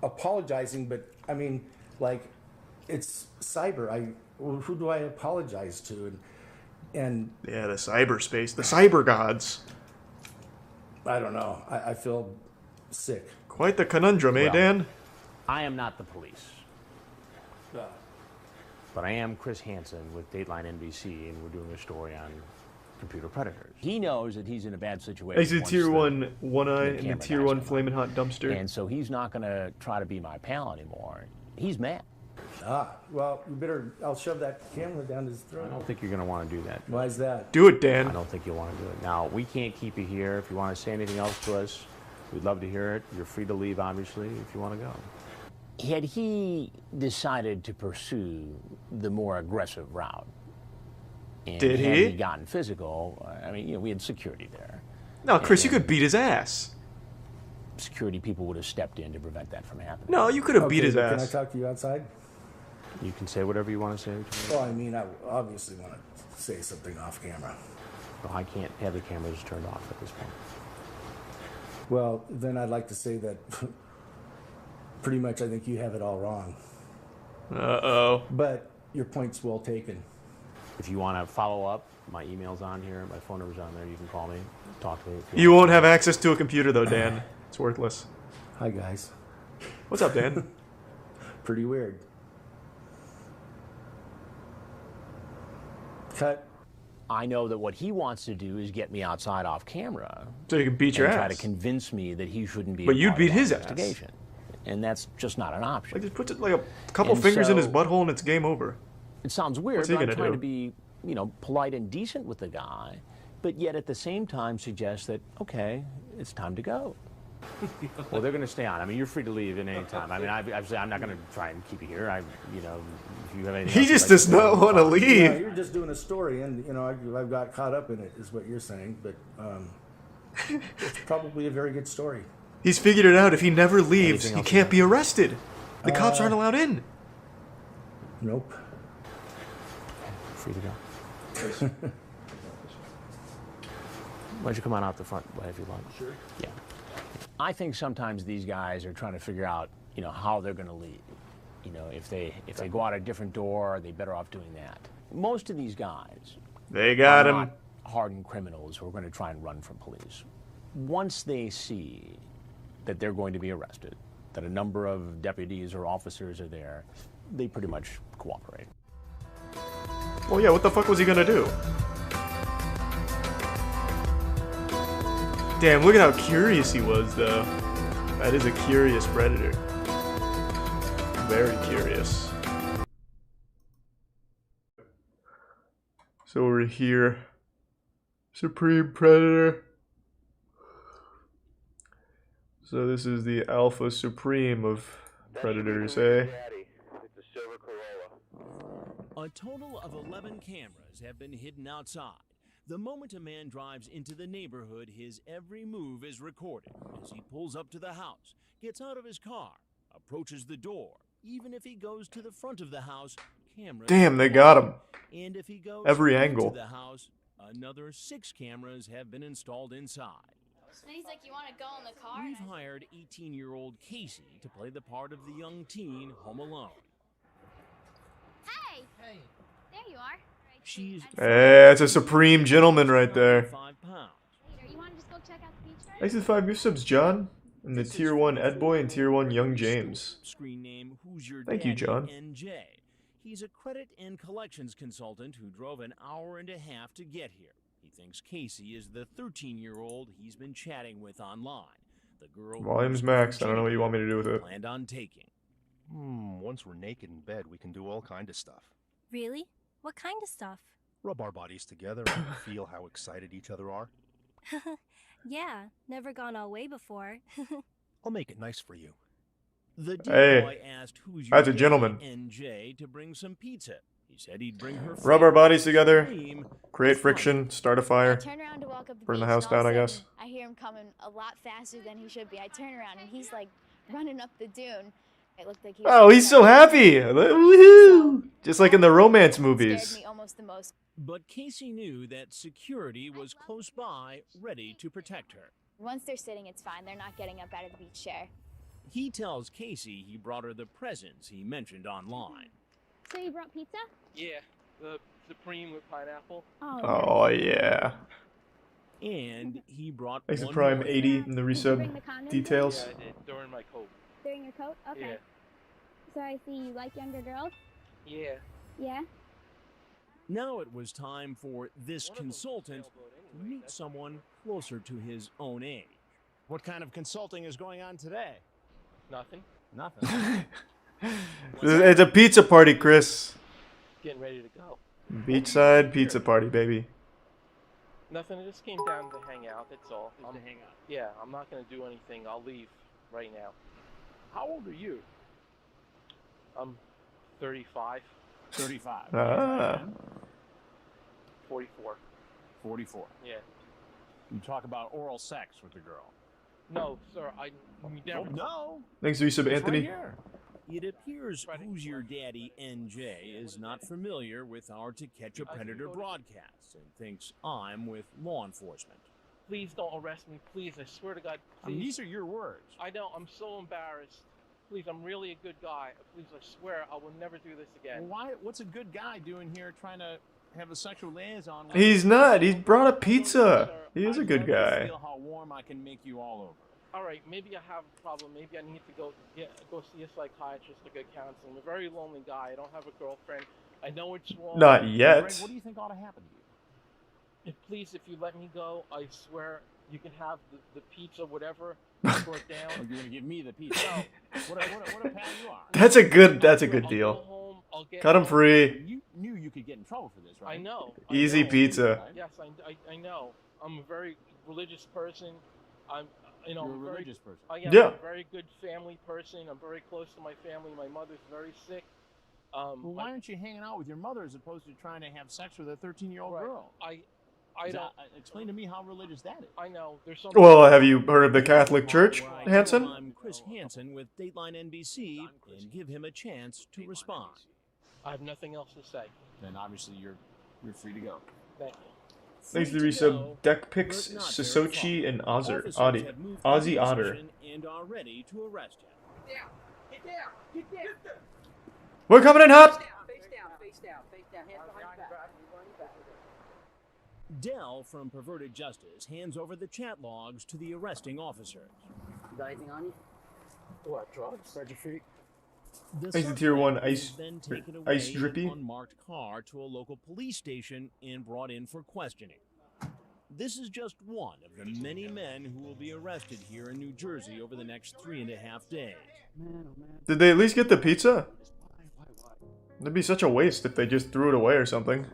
apologizing, but I mean, like, it's cyber. Who do I apologize to? And yeah, the cyberspace, the cyber gods. I don't know. I feel sick. Quite the conundrum, eh, Well, Dan? I am not the police. But I am Chris Hansen with Dateline NBC, and we're doing a story on computer predators. He knows that he's in a bad situation. He's a once tier the- 1 one-eye the and the camera tier guys 1 come flaming hot dumpster. And so he's not going to try to be my pal anymore. He's mad. Well, you better. I'll shove that camera down his throat. I don't think you're going to want to do that. Why is that? Do it, Dan. I don't think you'll want to do it. Now, we can't keep you here. If you want to say anything else to us, we'd love to hear it. You're free to leave, obviously, if you want to go. Had he decided to pursue the more aggressive route, and Did had he? he gotten physical, I mean, you know, we had security there. No, Chris, you could beat his ass. Security people would have stepped in to prevent that from happening. No, you could have beat his Can I ass. talk to you outside? You can say whatever you want to say. to me. Well, I mean, I obviously want to say something off camera. Well, I can't have the cameras turned off at this point. Well, then I'd like to say that pretty much I think you have it all wrong. Uh-oh. But your point's well taken. If you want to follow up, my email's on here, my phone number's on there. You can call me, talk to me. if You want. won't have access to a computer, though, Dan. It's worthless. Hi, guys. What's up, Dan? Pretty weird. Cut. I know that what he wants to do is get me outside off camera. So you can beat your and try ass. to convince me that he shouldn't be. But a you'd part beat of our his ass. investigation. And that's just not an option. Like, just puts it like a couple And fingers in his so- butthole and it's game over. It sounds weird, What's he but I'm gonna trying do? to be, you know, polite and decent with the guy, but yet at the same time suggest that, okay, it's time to go. Well, they're going to stay on. I mean, you're free to leave at any time. I mean, I'm not going to try and keep you here. You know, if you have anything. He else you'd just like does to not say, want to fine. leave. Yeah, you're just doing a story, and you know I've got caught up in it, is what you're saying. But it's probably a very good story. He's figured it out. If he never leaves, Anything he else can't be arrested. The cops Uh, aren't allowed in. Nope. Free to go. Why don't you come on out the front if you want? Sure. Yeah. I think sometimes these guys are trying to figure out, you know, how they're going to leave. You know, if they go out a different door, are they better off doing that? Most of these guys, They got are him. not hardened criminals who are going to try and run from police. Once they see that they're going to be arrested, that a number of deputies or officers are there, they pretty much cooperate. Well, yeah, what the fuck was he gonna do? Damn, look at how curious he was, though. That is a curious predator. Very curious. So we're here. Supreme Predator. So this is the Alpha Supreme of predators, eh? A total of 11 cameras have been hidden outside. The moment a man drives into the neighborhood, his every move is recorded as he pulls up to the house, gets out of his car, approaches the door. Even if he goes to the front of the house, cameras. Damn, they got him. And if he goes Every into angle. the house, another 6 cameras have been installed inside. And he's like, you want to go in the car? We've hired 18-year-old Casey to play the part of the young teen home alone. Hey! Hey. There you are. She's Hey, that's a supreme gentleman right there. 5 pounds. Later, you want to just go check out the beach first? Thanks for the 5 gift subs, John. And the tier 1 Ed Boy and tier 1 Young James. Screen name Who's Your Thank you, Daddy, John. NJ. He's a credit and collections consultant who drove an hour and a half to get here. He thinks Casey is the 13-year-old he's been chatting with online. The girl who Volume's maxed. I don't know what you want me to do with it. planned on taking. Once we're naked in bed, we can do all kind of stuff. Really? What kind of stuff? Rub our bodies together and feel how excited each other are. Yeah, never gone all way before. I'll make it nice for you. The Hey, decoy asked who's your that's a daddy, gentleman. NJ, to bring some pizza. He said he'd bring her Rub our favorite bodies together, cream. create friction, start a fire, Turn around to walk up the burn the beach, house and all down, of I a guess. sudden, I hear him coming a lot faster than he should be. I turn around and he's like running up the dune. It looked like he was Oh, he's so happy! Woohoo! Just like in the romance scared movies. me almost the most. But Casey knew that security was close by, ready to protect her. Once they're sitting, it's fine. They're not getting up out of the beach chair. He tells Casey he brought her the presents he mentioned online. So you brought pizza? Yeah, the supreme with pineapple. Oh, yeah. And he brought Thanks to one Prime more. 80 in the resub details. Yeah, I did. They're in my coat. They're in your coat? Okay. Yeah. So I see you like younger girls? Yeah. Yeah? Now it was time for this consultant to meet someone closer to his own age. What kind of consulting is going on today? Nothing. Nothing. It's a pizza party, Chris. Getting ready to go. Beachside pizza party, baby. Nothing. I just came down to hang out. That's all. To hang out. Yeah, I'm not gonna do anything. I'll leave right now. How old are you? I'm 35. 35. Ah. 44. 44. Yeah. You talk about oral sex with the girl. No, sir. I never. No. Thanks to resub, It's Anthony. Right here. It appears Who's Your Daddy NJ is not familiar with our To Catch a Predator broadcasts and thinks I'm with law enforcement. Please don't arrest me. Please, I swear to God. I mean, Please. these are your words. I know. I'm so embarrassed. Please, I'm really a good guy. Please, I swear, I will never do this again. Well, what's a good guy doing here trying to have a sexual liaison with He's not. He's brought a pizza. He is a good guy. Feel how warm I can make you all over. All right, maybe I have a problem. Maybe I need to go see a psychiatrist to get counseling. I'm a very lonely guy. I don't have a girlfriend. I know it's wrong. Not yet. Greg, what do you think ought to happen to you? Please, if you let me go, I swear you can have the pizza, whatever. Brought down. Or you're gonna give me the pizza? What a pal you are. That's a good deal. Cut him free. You knew you could get in trouble for this, right? I know. Easy pizza. Yes, I know. I'm a very religious person. You're a religious person. Yeah. I'm a very good family person. I'm very close to my family. My mother's very sick. Well, why aren't you hanging out with your mother as opposed to trying to have sex with a 13-year-old girl? I don't. Explain to me how religious that is. I know. There's something. Well, have you heard of the Catholic Church, Hansen? I'm Chris Hansen with Dateline NBC and give him a chance to respond. I have nothing else to say. Then obviously you're free to go. Thank you. Thanks to the resub, Deck Picks, Sisochi, and Ozzy Otter. And are ready to arrest him. Get down! Get down! We're coming in hot! Face down, face down, face down. Hands behind your back. Dell from Perverted Justice hands over the chat logs to the arresting officers. You got anything on you? What, drugs? Spread your feet. The Thanks to Tier 1 suspect Ice, is then taken away Ice Drippy. in an unmarked car to a local police station and brought in for questioning. This is just one of the many men who will be arrested here in New Jersey over the next 3.5 days. Did they at least get the pizza? That'd be such a waste if they just threw it away or something.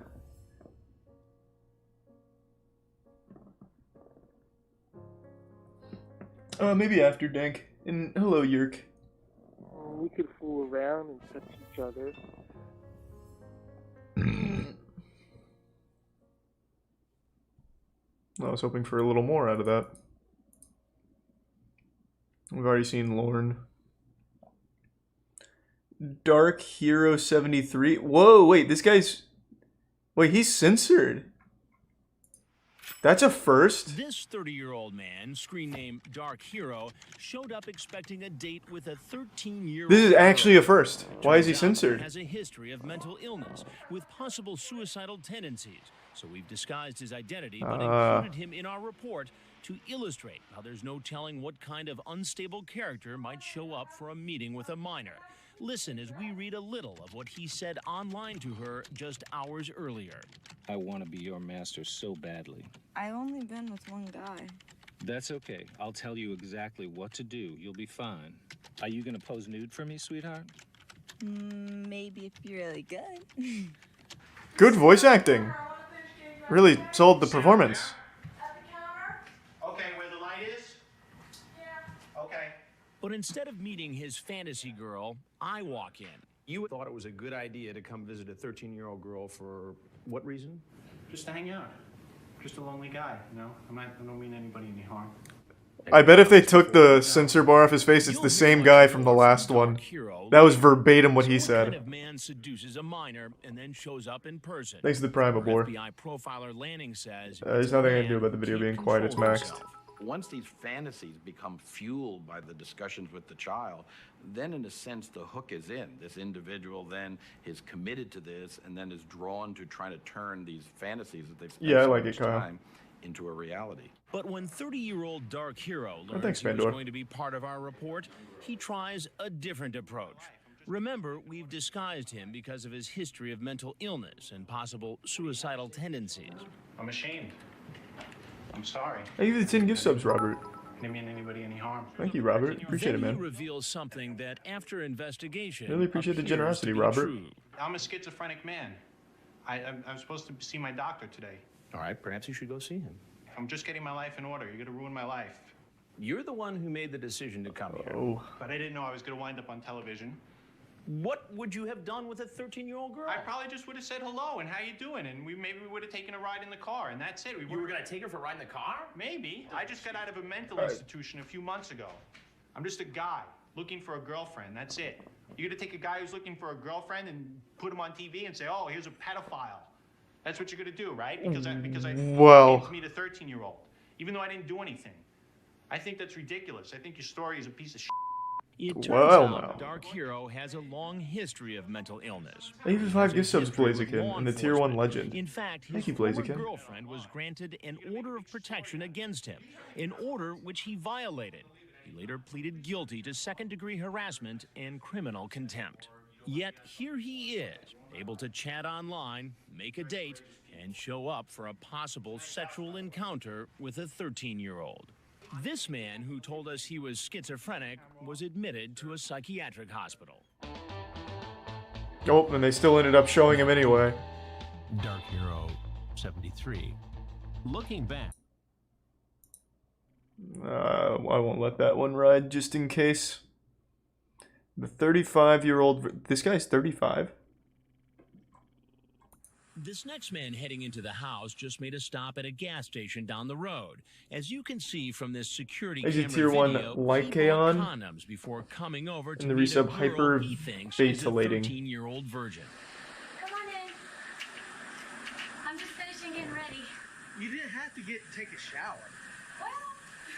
Maybe after Dank. And hello, Yerk. We could fool around and touch each other. I was hoping for a little more out of that. We've already seen Lorne. Dark Hero 73. Whoa, wait, this guy's... Wait, he's censored. That's a first. This 30-year-old man, screen name Dark Hero, showed up expecting a date with a 13-year-old. This is actually a first. Why is he censored? Has a history of mental illness with possible suicidal tendencies. So we've disguised his identity, but included him in our report to illustrate how there's no telling what kind of unstable character might show up for a meeting with a minor. Listen as we read a little of what he said online to her just hours earlier. I want to be your master so badly. I've only been with one guy. That's okay. I'll tell you exactly what to do. You'll be fine. Are you going to pose nude for me, sweetheart? Maybe if you're really good. Good voice acting. Really sold the performance. But instead of meeting his fantasy girl, I walk in. You thought it was a good idea to come visit a 13-year-old girl for what reason? Just to hang out. Just a lonely guy, you know? I don't mean anybody any harm. I bet if they took the censor bar off his face, it's the same guy from the last one. That was verbatim what he said. What kind of man seduces a minor and then shows up in person? Thanks to the Prime Abor. FBI profiler Lanning says There's nothing I can do about the video being quiet, it's maxed. Once these fantasies become fueled by the discussions with the child, then in a sense the hook is in. This individual then is committed to this and then is drawn to trying to turn these fantasies that they've spent so much time into a reality. But when 30-year-old Dark Hero learns thanks, he was Pandora. going to be part of our report, he tries a different approach. Remember, we've disguised him because of his history of mental illness and possible suicidal tendencies. I'm ashamed. I'm sorry. Hey, you 10 gift subs, Robert. I didn't mean anybody any harm. Thank you, Robert. Appreciate it, Then man. he reveals something that, after investigation, Really appreciate the appears generosity, to be Robert. true. I'm a schizophrenic man. I'm supposed to see my doctor today. All right, perhaps you should go see him. I'm just getting my life in order. You're gonna ruin my life. You're the one who made the decision to come here. Oh. But I didn't know I was gonna wind up on television. What would you have done with a 13-year-old girl? I probably just would have said hello and how you doing, and maybe we would have taken a ride in the car, and that's it. You were gonna take her for a ride in the car? Maybe. I just got out of a mental institution a few months ago. I'm just a guy looking for a girlfriend. That's it. You're gonna take a guy who's looking for a girlfriend and put him on TV and say, "Oh, here's a pedophile." That's what you're gonna do, right? Because I Well. came to meet a 13-year-old, even though I didn't do anything. I think that's ridiculous. I think your story is a piece of shit. It turns Well, out Dark Hero has a long history of mental illness. Thank you for 5 gift subs, Blaziken, and the Tier 1 legend. In fact, his Thank you, former Blaziken. girlfriend was granted an order of protection against him, an order which he violated. He later pleaded guilty to second-degree harassment and criminal contempt. Yet here he is, able to chat online, make a date, and show up for a possible sexual encounter with a 13-year-old. This man, who told us he was schizophrenic, was admitted to a psychiatric hospital. Oh, and they still ended up showing him anyway. Dark Hero 73. Looking back. I won't let that one ride just in case. The 35-year-old... This guy's 35? This next man heading into the house just made a stop at a gas station down the road. As you can see from this security Is it camera Tier 1 video, he Lycaon? bought condoms before coming over to And the meet a resub girl he thinks is a hyperventilating. 13-year-old virgin. Come on in. I'm just finishing getting ready. You didn't have to take a shower.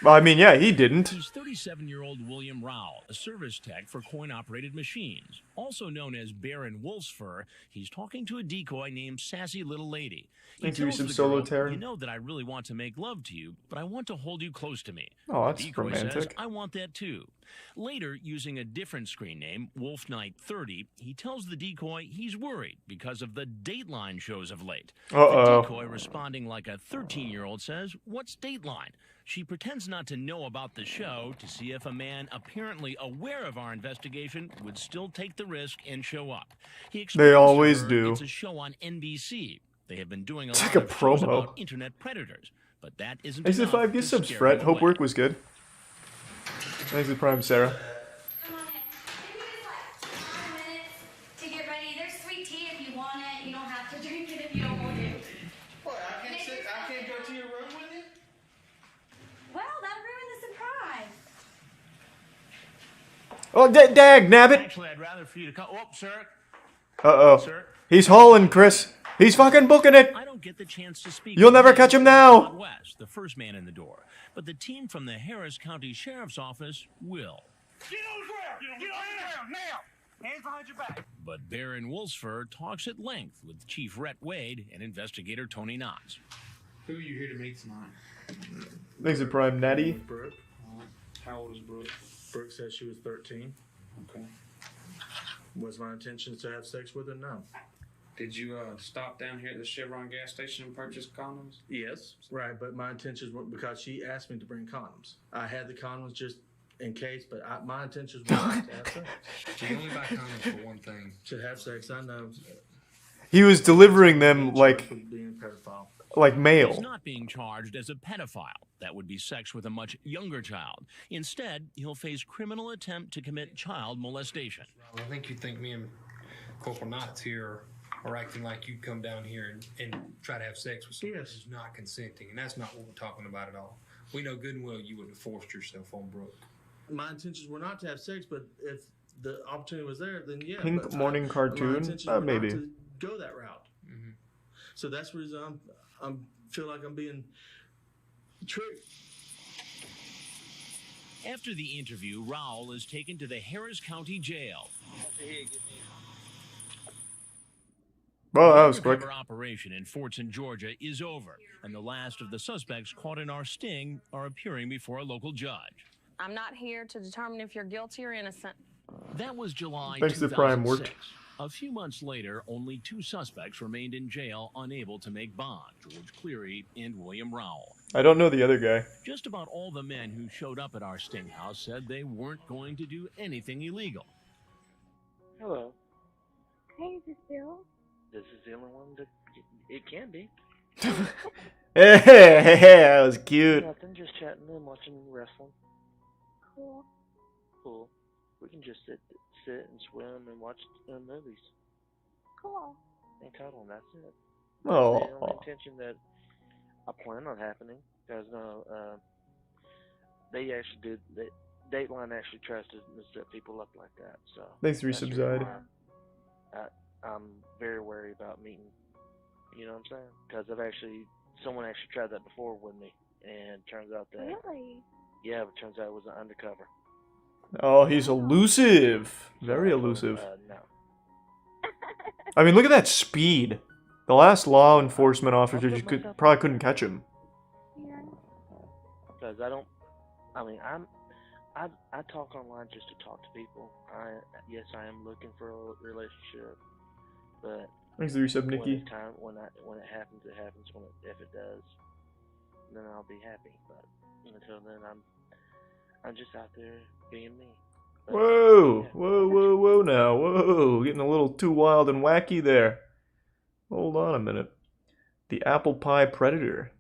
Well, I mean, yeah, he didn't. He's 37-year-old William Rowell, a service tech for coin-operated machines. Also known as Baron Wolfsfur, he's talking to a decoy named Sassy Little Lady. He Thank you, tells some the solo girl, Terran. "You know that I really want to make love to you, but I want to hold you close to me." Oh, that's the decoy says, romantic. "I want that too." Later, using a different screen name, Wolf Knight 30, he tells the decoy he's worried because of the Dateline shows of late. Uh-oh. The decoy, responding like a 13-year-old, says, "What's Dateline?" She pretends not to know about the show to see if a man apparently aware of our investigation would still take the risk and show up. He explains They to always her do. It's a show on NBC. They have been doing a It's lot like a of shows promo. about internet predators, but that isn't Thanks to enough 5 gift to subs, scare Fred. him Hope away. work was good. Thanks to Prime, Sarah. Come on in. Maybe just like 5 minutes to get ready. There's sweet tea if you want it. You don't have to drink it if you don't want to. What, I can't go to your room with you? Well, that ruined the surprise. Oh, dag, nabbit! Actually, I'd rather for you to come. Oh, sir. Uh-oh. Sir? He's hauling, Chris. He's fucking booking it! I don't get the chance to speak. You'll with never him catch him or now. Todd West, the first man in the door. But the team from the Harris County Sheriff's Office will. Get on the ground! Get on the ground now! Hands behind your back. But Baron Wolfsfur talks at length with Chief Rhett Wade and investigator Tony Knotts. Who are you here to meet tonight? Thanks to Prime, Natty. Brooke. How old is Brooke? Brooke said she was 13. Okay. Was my intention to have sex with her? No. Did you stop down here at the Chevron gas station and purchase condoms? Yes. Right, but my intentions were because she asked me to bring condoms. I had the condoms just in case, but my intentions were not to have sex. You only buy condoms for one thing. To have sex, I know. He was delivering them like Being a pedophile. Like He's male. not being charged as a pedophile. That would be sex with a much younger child. Instead, he'll face criminal attempt to commit child molestation. I think you think me and Corporal Knotts here are acting like you'd come down here and try to have sex with someone who's not consenting, and that's not what we're talking about at all. We know good and well you wouldn't have forced yourself on Brooke. My intentions were not to have sex, but if the opportunity was there, then yeah. Pink but morning my cartoon? intentions were Maybe. not to go that route. So that's the reason I feel like I'm being tricked. After the interview, Rowell is taken to the Harris County Jail. Well, that was The quick. undercover operation in Fortson, Georgia is over, and the last of the suspects caught in our sting are appearing before a local judge. I'm not here to determine if you're guilty or innocent. That was July Thanks to 2006. Prime worked. A few months later, only 2 suspects remained in jail unable to make bond, George Cleary and William Rowell. I don't know the other guy. Just about all the men who showed up at our sting house said they weren't going to do anything illegal. Hello. Hey, is this Bill? This is the only one that it can be. Hey, that was cute. Nothing, just chatting and watching wrestling. Cool. Cool. We can just sit and swim and watch movies. Cool. And cuddle, and that's it. Oh. The only intention that I plan on happening, because they actually did. Dateline actually tries to set people up like that. So Thanks for that's the resubside. reason why I'm very wary about meeting. You know what I'm saying? Because someone actually tried that before with me, and it turns out that Really? yeah, but it turns out it was an undercover. Oh, he's elusive. Very elusive. No. I mean, look at that speed. The last law enforcement officer just probably couldn't catch him. Because I talk online just to talk to people. Yes, I am looking for a relationship, but Thanks for the resub, Nikki. when it happens, it happens. If it does, then I'll be happy. But until then, I'm just out there being me. But, Whoa, yeah. whoa now, whoa, getting a little too wild and wacky there. Hold on a minute. The Apple Pie Predator.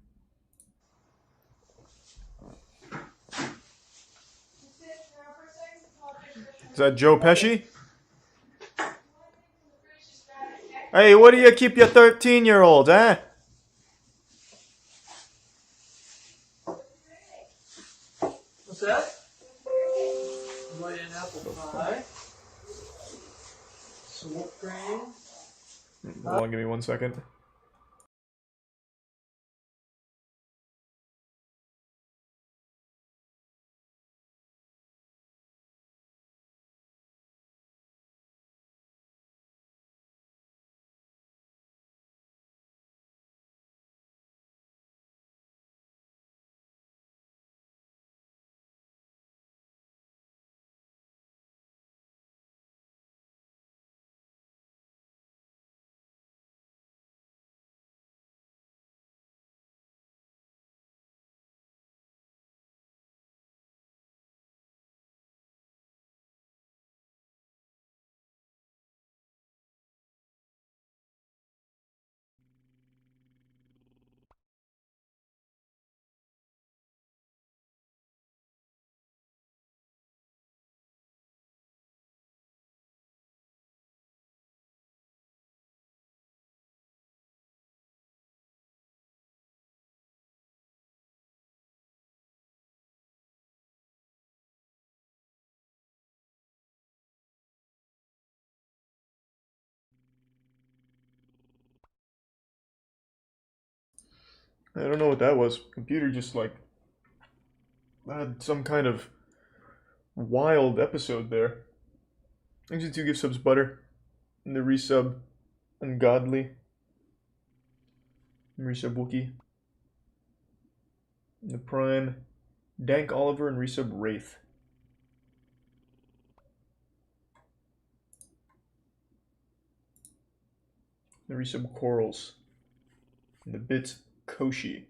Is that Joe Pesci? Hey, what do you keep your 13-year-old, eh? What's that? I'm writing an apple pie. Some whipped cream. Hold on, give me 1 second. I don't know what that was. Computer just like had some kind of wild episode there. Thanks to 2 gift subs, Butter. And the resub, Ungodly. And resub, Wookie. And the Prime, Dank Oliver, and resub, Wraith. The resub, Corals. And the bits, Koshi.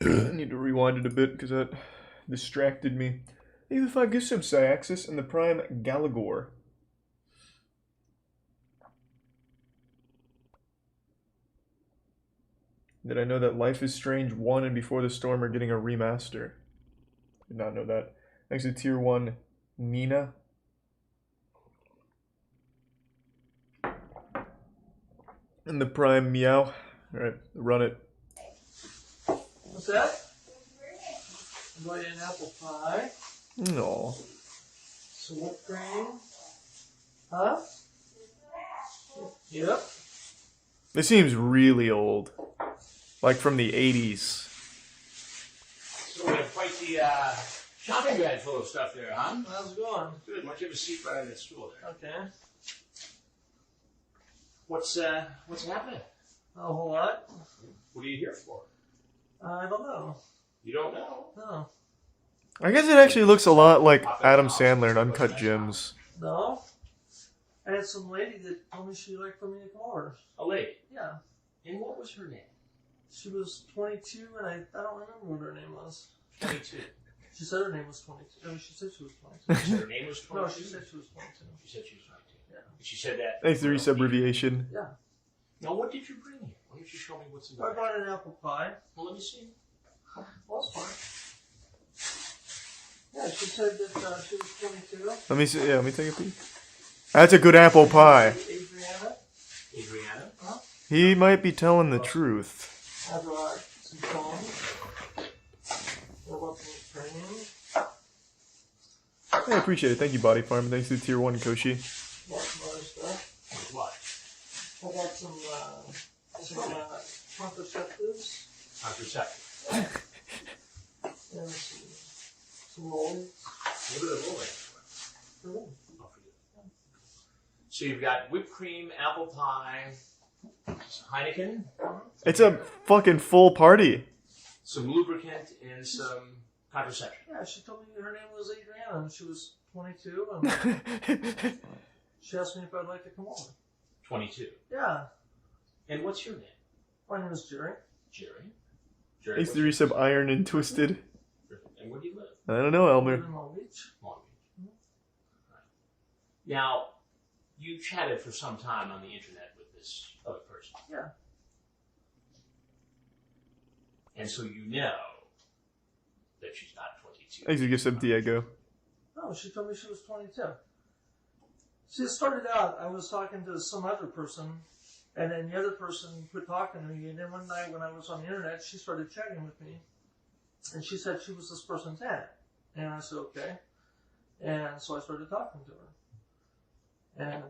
I need to rewind it a bit because that distracted me. Thank you for the 5 gift subs, Syaxis, and the Prime, Galagor. Did I know that Life is Strange 1 and Before the Storm are getting a remaster? Did not know that. Next to Tier 1, Nina. And the Prime Meow. Alright, run it. What's that? I'm going to an apple pie. No. Some whipped cream. Huh? Yep. This seems really old. Like from the 80s. So we have quite the shopping bag full of stuff there, huh? How's it going? Good. Why don't you have a seat right on that stool there? Okay. What's happening? Not a whole lot. What are you here for? I don't know. You don't know? No. I guess it actually looks a lot like Adam Sandler in Uncut Gems. No. I had some lady that told me she'd like for me to come over. A lady? Yeah. And what was her name? She was 22, and I don't remember what her name was. 22. She said her name was 22. I mean, she said she was 22. She said her name was 22? No, she said she was 22. She said she was 22. Yeah. She said that. Thanks for the resub-abbreviation. Yeah. Now, what did you bring here? Why don't you show me what's in I there? brought an apple pie. Well, let me see. Well, that's fine. Yeah, she said that she was 22. Let me see. Yeah, let me take a peek. That's a good apple pie. Adriana? Adriana? Huh? He might be telling the truth. I brought some phone. What about some training? I appreciate it. Thank you, Body Farm. Thanks to Tier 1, Koshi. Bought some other stuff. What? I got some contraceptives. Contraceptive. And some rolls. What are the rolling? For me. Oh, for you. So you've got whipped cream, apple pie, Heineken, It's a fucking full party. some lubricant, and some contraception. Yeah, she told me her name was Adriana and she was 22. And she asked me if I'd like to come over. 22. Yeah. And what's your name? My name is Jerry. Jerry. Jerry. Thanks to the resub Iron and Twisted. And where do you live? I don't know, I Elmer. live in Long Beach. Long Beach. Right. Now, you chatted for some time on the internet with this other person. Yeah. And so you know that she's not 22. Thanks to Gisub Diego. No, she told me she was 22. See, it started out, I was talking to some other person, and then the other person quit talking to me, and then one night when I was on the internet, she started chatting with me, and she said she was this person's aunt. And I said, okay. And so I started talking to her. And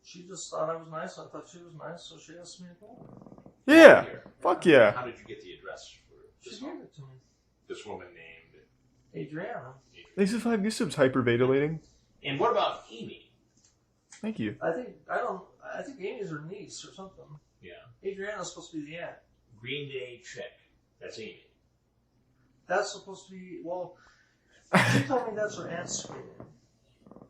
she just thought I was nice, I thought she was nice, so she asked me to go over. Yeah. Fuck yeah. How did you get the address for She this gave woman? it to me. This woman named Adriana. Thanks to 5 Gisubs hyperventilating. And what about Amy? Thank you. I think Amy's her niece or something. Yeah. Adriana's supposed to be the aunt. Green Day Chick. That's Amy. That's supposed to be, well, she told me that's her aunt's screen name.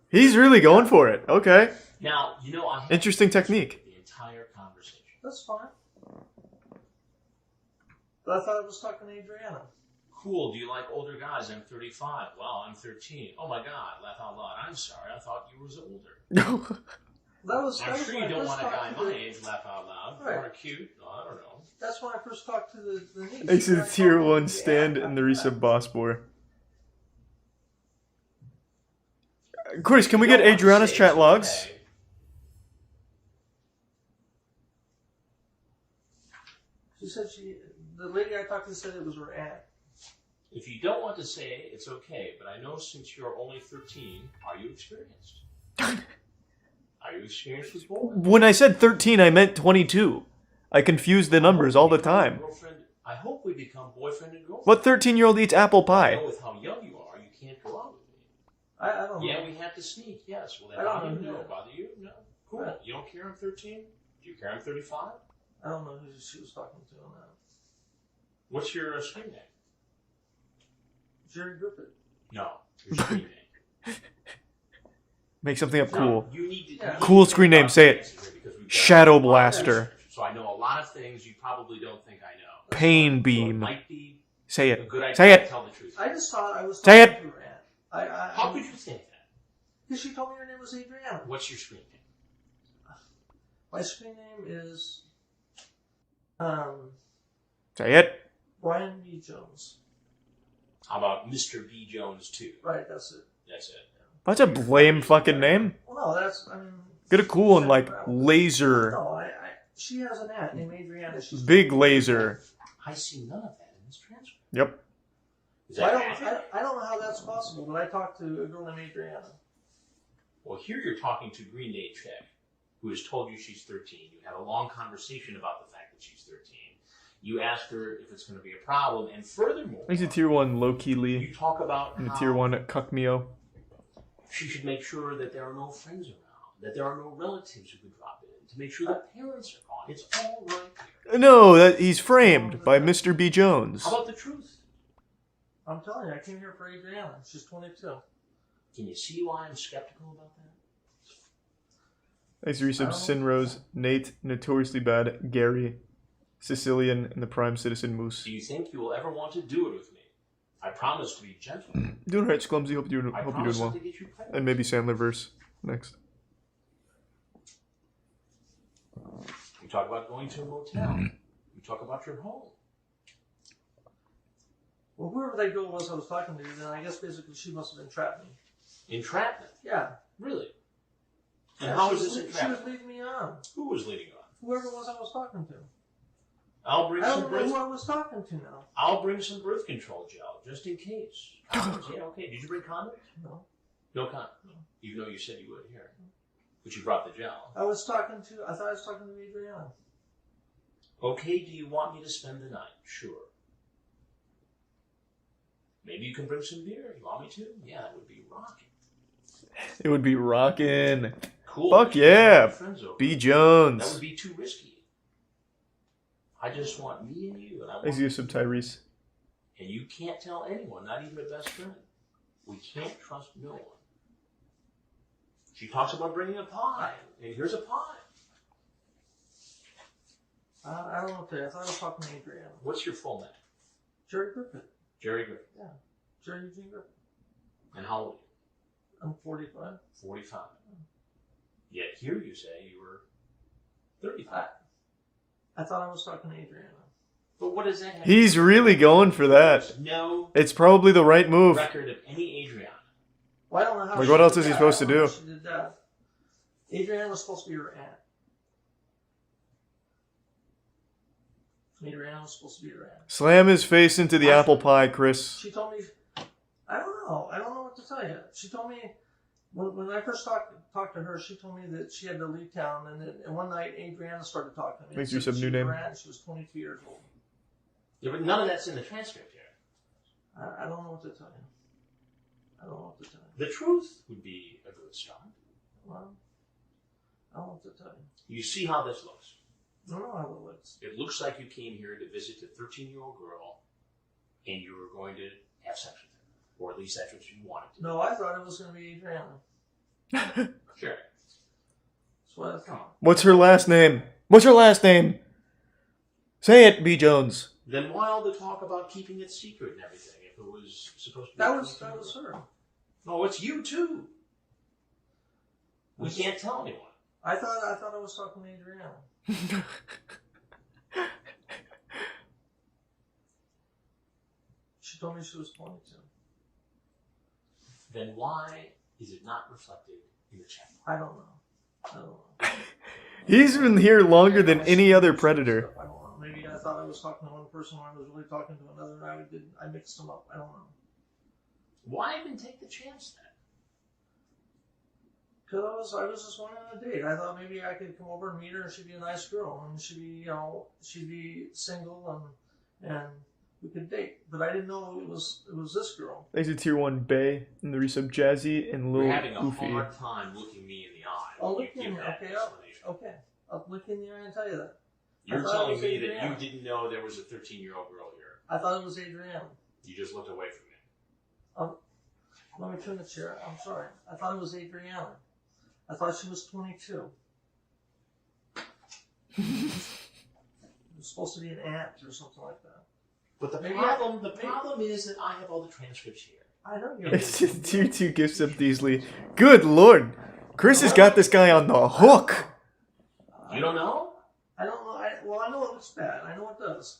He's really going for it. Okay. Now, you know, I Interesting technique. the entire conversation. That's fine. But I thought I was talking to Adriana. Cool. Do you like older guys? I'm 35. Well, I'm 13. Oh my God. Laugh out loud. I'm sorry. I thought you was older. I'm sure you don't want a guy my age. Laugh out loud. Right. Or cute. No, I don't know. That's when I first talked to the niece. Thanks to the Tier 1 stand and the resub Boss Boy. Chris, can we get Adriana's chat logs? She said the lady I talked to said it was her aunt. If you don't want to say, it's okay. But I know since you're only 13, are you experienced? Are you experienced with boys? When I said 13, I meant 22. I confuse the numbers all the time. Girlfriend, I hope we become boyfriend and girlfriend. What 13-year-old eats apple I pie? know with how young you are, you can't go out with me. I don't know. Yeah, we have to sneak, yes. Will that I don't bother you? know. No. Bother you? No. Cool. Right. You don't care I'm 13? Do you care I'm 35? I don't know who she was talking to on that. What's your screen name? Jerry Griffin. No, your screen name. Make something up No, cool. you need to, you Cool need to screen think name, about say it. things here because we've got Shadow a lot of Blaster. research. So I know a lot of things you probably don't think I know. Pain So it beam. might be Say a it. good idea Say to it. tell the truth. I just thought I was Say talking it. to her aunt. How could you think that? Because she told me her name was Adriana. What's your screen name? My screen name is Say it. Brian B. Jones. How about Mr. B. Jones, too? Right, that's it. That's it. That's a lame fucking name. Well, no, that's, I mean... Get a cool one like Laser. No, she has an aunt named Adriana. She's Big Laser. I see none of that in this transcript. Yep. I don't know how that's possible, but I talked to a girl named Adriana. Well, here you're talking to Green Day Chick, who has told you she's 13. You had a long conversation about the fact that she's 13. You asked her if it's going to be a problem, and furthermore... He's a tier 1 low-key Lee. You talk about and a tier 1 Cuckmeo. She should make sure that there are no friends around, that there are no relatives who could drop in, to make sure that parents are gone. It's all right here. No, he's framed by Mr. B. Jones. How about the truth? I'm telling you, I came here for Adriana. She's 22. Can you see why I'm skeptical about that? Thanks to resub Cisneros, Nate, Notoriously Bad, Gary, Sicilian, and the Prime Citizen Moose. Do you think you will ever want to do it with me? I promise to be gentle. Doing alright, Clumsy. Hope you're doing well. And maybe Sandler verse next. You talk about going to a motel. You talk about your home. Well, whoever that girl was I was talking to, then I guess basically she must have entrapped me. Entrapment? Yeah. Really? And Yeah, how she is this was entrapment? leading me on. Who was leading on? Whoever it was I was talking to. I'll bring I some don't know birth. who I was talking to now. I'll bring some birth control gel just in case. Condoms, yeah, okay. Did you bring condoms? No. No condoms. Even though you said you would here, but you brought the gel. I thought I was talking to Adriana. Okay. Do you want me to spend the night? Sure. Maybe you can bring some beer. You want me to? Yeah, that would be rocking. It would be rocking. Cool. Fuck yeah. B. That Jones. would be too risky. I just want me and you, and I want Thanks to resub Tyrese. And you can't tell anyone, not even a best friend. We can't trust no one. She talks about bringing a pie, and here's a pie. I don't know what to tell you. I thought I was talking to Adriana. What's your full name? Jerry Griffin. Jerry Griffin. Yeah. Jerry Eugene Griffin. And how old are I'm 45. you? 45. Yet here you say you were 35. I thought I was talking to Adriana. But what does that have? He's really going for that. No. It's probably the right move. Record of any Adriana. Well, I don't know how. Like, what else is he supposed to I don't know do? how she did that. Adriana was supposed to be her aunt. Adriana was supposed to be her aunt. Slam his face into the apple pie, Chris. She told me, I don't know what to tell you. She told me, when I first talked to her, she told me that she had to leave town, and one night Adriana started talking to me. Makes you Said some she new was name. her aunt, she was 22 years old. Yeah, but none of that's in the transcript here. I don't know what to tell you. I don't know what to tell you. The truth would be a good start. Well, I don't know what to tell you. You see how this looks. I don't know how it looks. It looks like you came here to visit a 13-year-old girl, and you were going to have sex with her. Or at least that's what you wanted to. No, I thought it was going to be Adriana. Sure. That's what I thought. What's her last name? What's her last name? Say it, B. Jones. Then why all the talk about keeping it secret and everything if it was supposed to be... That was her. No, it's you too. We can't tell anyone. I thought I was talking to Adriana. She told me she was 22. Then why is it not reflected in the chat? I don't know. He's been here longer than any other Predator. I don't know. Maybe I thought I was talking to one person when I was really talking to another, and I mixed them up. I don't know. Why even take the chance then? Because I was just wanting a date. I thought maybe I could come over and meet her, and she'd be a nice girl, and she'd be single, and we could date. But I didn't know it was this girl. Thanks to Tier 1 Bay and the resub Jazzy and Lil You're having a Goofy. hard time looking me in the eye. I'll when look you in give there. that Okay, explanation. okay. I'll look in the eye and tell you that. You're I thought it telling was me that you Adriana. didn't know there was a 13-year-old girl here. I thought it was Adriana. You just looked away from me. Let me turn the chair. I'm sorry. I thought it was Adriana. I thought she was 22. It was supposed to be an aunt or something like that. But the Maybe problem is that I have all the transcripts here. I know you. It's just Tier 2 gifts up Deasley. Good lord. Chris has got this guy on the hook. You don't know? I don't know. Well, I know it looks bad. I know it does.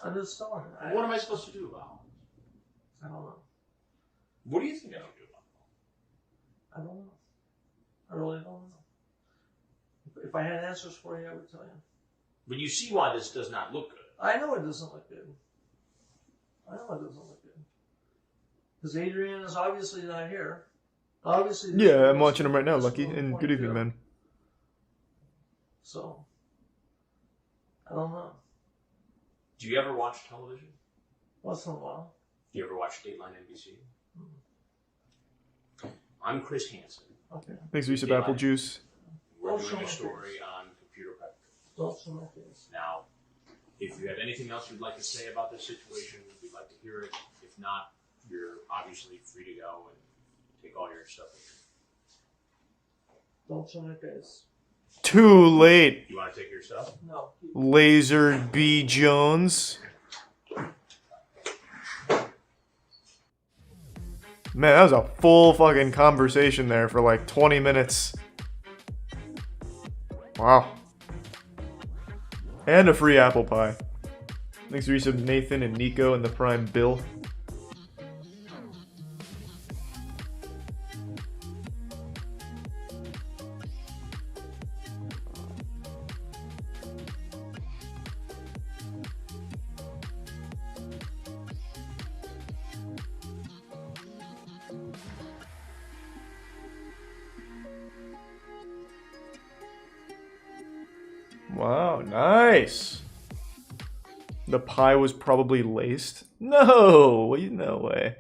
I'm just telling you. What am I supposed to do about it? I don't know. What do you think I should do about I don't know. I really don't know. If I had answers for you, I would tell you. But you see why this does not look good. I know it doesn't look good. I know it doesn't look good. Because Adrian is obviously not here. Obviously. Yeah, I'm watching him right now, Lucky. And good evening, man. So, I don't know. Do you ever watch television? Once in a while. Do you ever watch Dateline NBC? I'm Chris Hansen. Okay. Thanks, Reese of Apple Juice. We're doing a story on computer predators. Don't show my face. Now, if you have anything else you'd like to say about this situation, we'd like to hear it. If not, you're obviously free to go and take all your stuff with you. Don't show my face. Too late. You want to take your stuff? No. Laser B. Jones. Man, that was a full fucking conversation there for like 20 minutes. Wow. And a free apple pie. Thanks to Reese of Nathan and Nico and the Prime Bill. Wow, nice. The pie was probably laced? No, no way.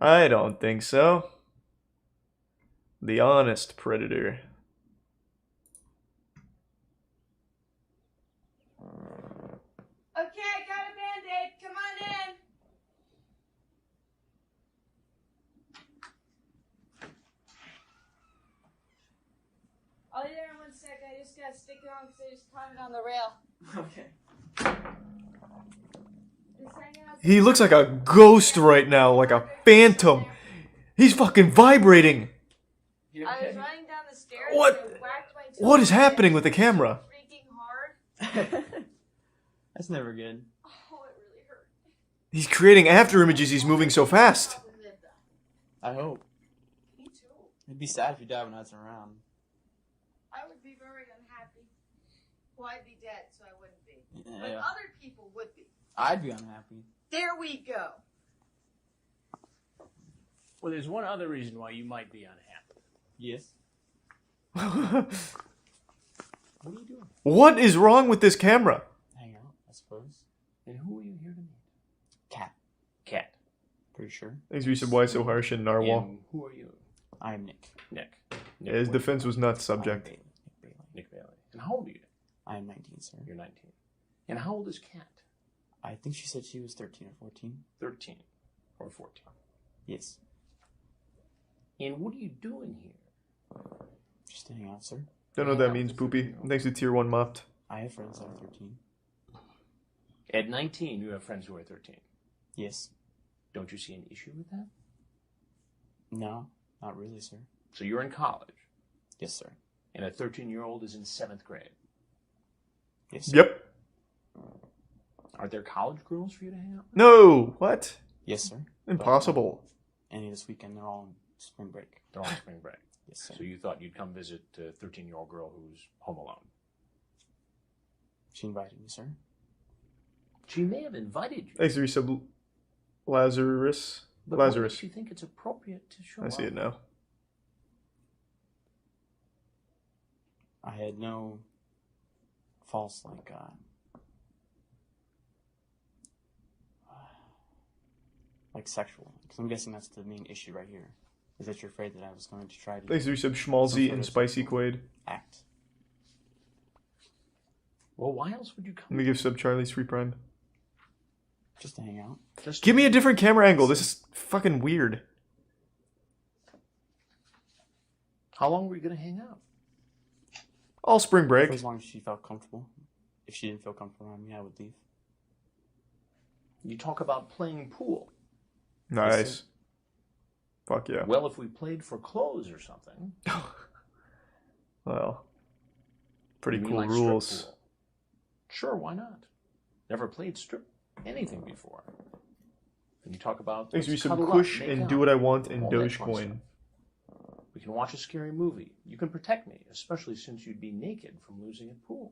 I don't think so. The honest predator. Okay, I got a Band-Aid. Come on in. I'll be there in 1 sec. I just gotta stick it on because I just caught it on the rail. Okay. He looks like a ghost right now, like a phantom. He's fucking vibrating. I was running down the stairs. What? And I whacked my toe What is on it. happening with the camera? Freaking hard. That's never good. Oh, it really hurt. He's creating after images. He's moving so fast. I hope. Me too. It'd be sad if you died when I was around. I would be very unhappy. Well, I'd be dead, so I wouldn't be. Yeah. But other people would be. I'd be unhappy. There we go. Well, there's one other reason why you might be unhappy. Yes. What are you doing? What is wrong with this camera? Hang out, I suppose. And who are you here to meet? Cat. Cat. Pretty sure. Thanks, Reese of Why So Harsh and Narwhal. And who are you? I'm Nick. Nick. Yeah, his defense was not subject. Nick Bailey. And how old are you? I'm 19, sir. You're 19. And how old is Cat? I think she said she was 13 or 14. 13 or 14. Yes. And what are you doing here? Just hanging out, sir. Don't know what that means, Poopy. Thanks to Tier 1 Mopped. I have friends that are 13. At 19, you have friends who are 13. Yes. Don't you see an issue with that? No, not really, sir. So you're in college. Yes, sir. And a 13-year-old is in 7th grade. Yes, sir. Yep. Are there college girls for you to hang out with? No! What? Yes, sir. Impossible. Any this weekend, they're all on spring break. They're on spring break. Yes, sir. So you thought you'd come visit a 13-year-old girl who's home alone. She invited me, sir. She may have invited you. Thanks to Reese of Lazarus. But why Lazarus. does she think it's appropriate to show I see up? it now. I had no false, like sexual. Because I'm guessing that's the main issue right here. Is that you're afraid that I was going to try to... Thanks to Reese of Schmalzy and Spicy Quaid. Act. Well, why else would you come? Let me give Sub Charlie's free prime. Just to hang out. Give me a different camera angle. This is fucking weird. How long were you going to hang out? All spring break. For as long as she felt comfortable. If she didn't feel comfortable around me, I would leave. You talk about playing pool. Nice. Fuck yeah. Well, if we played for clothes or something. Well, pretty you mean cool like strip rules. pool? Sure, why not? Never played strip anything before. And you talk about... Thanks to be some cuddle up, Kush make and out, Do What I Want and all that fun Dogecoin. stuff. We can watch a scary movie. You can protect me, especially since you'd be naked from losing at pool.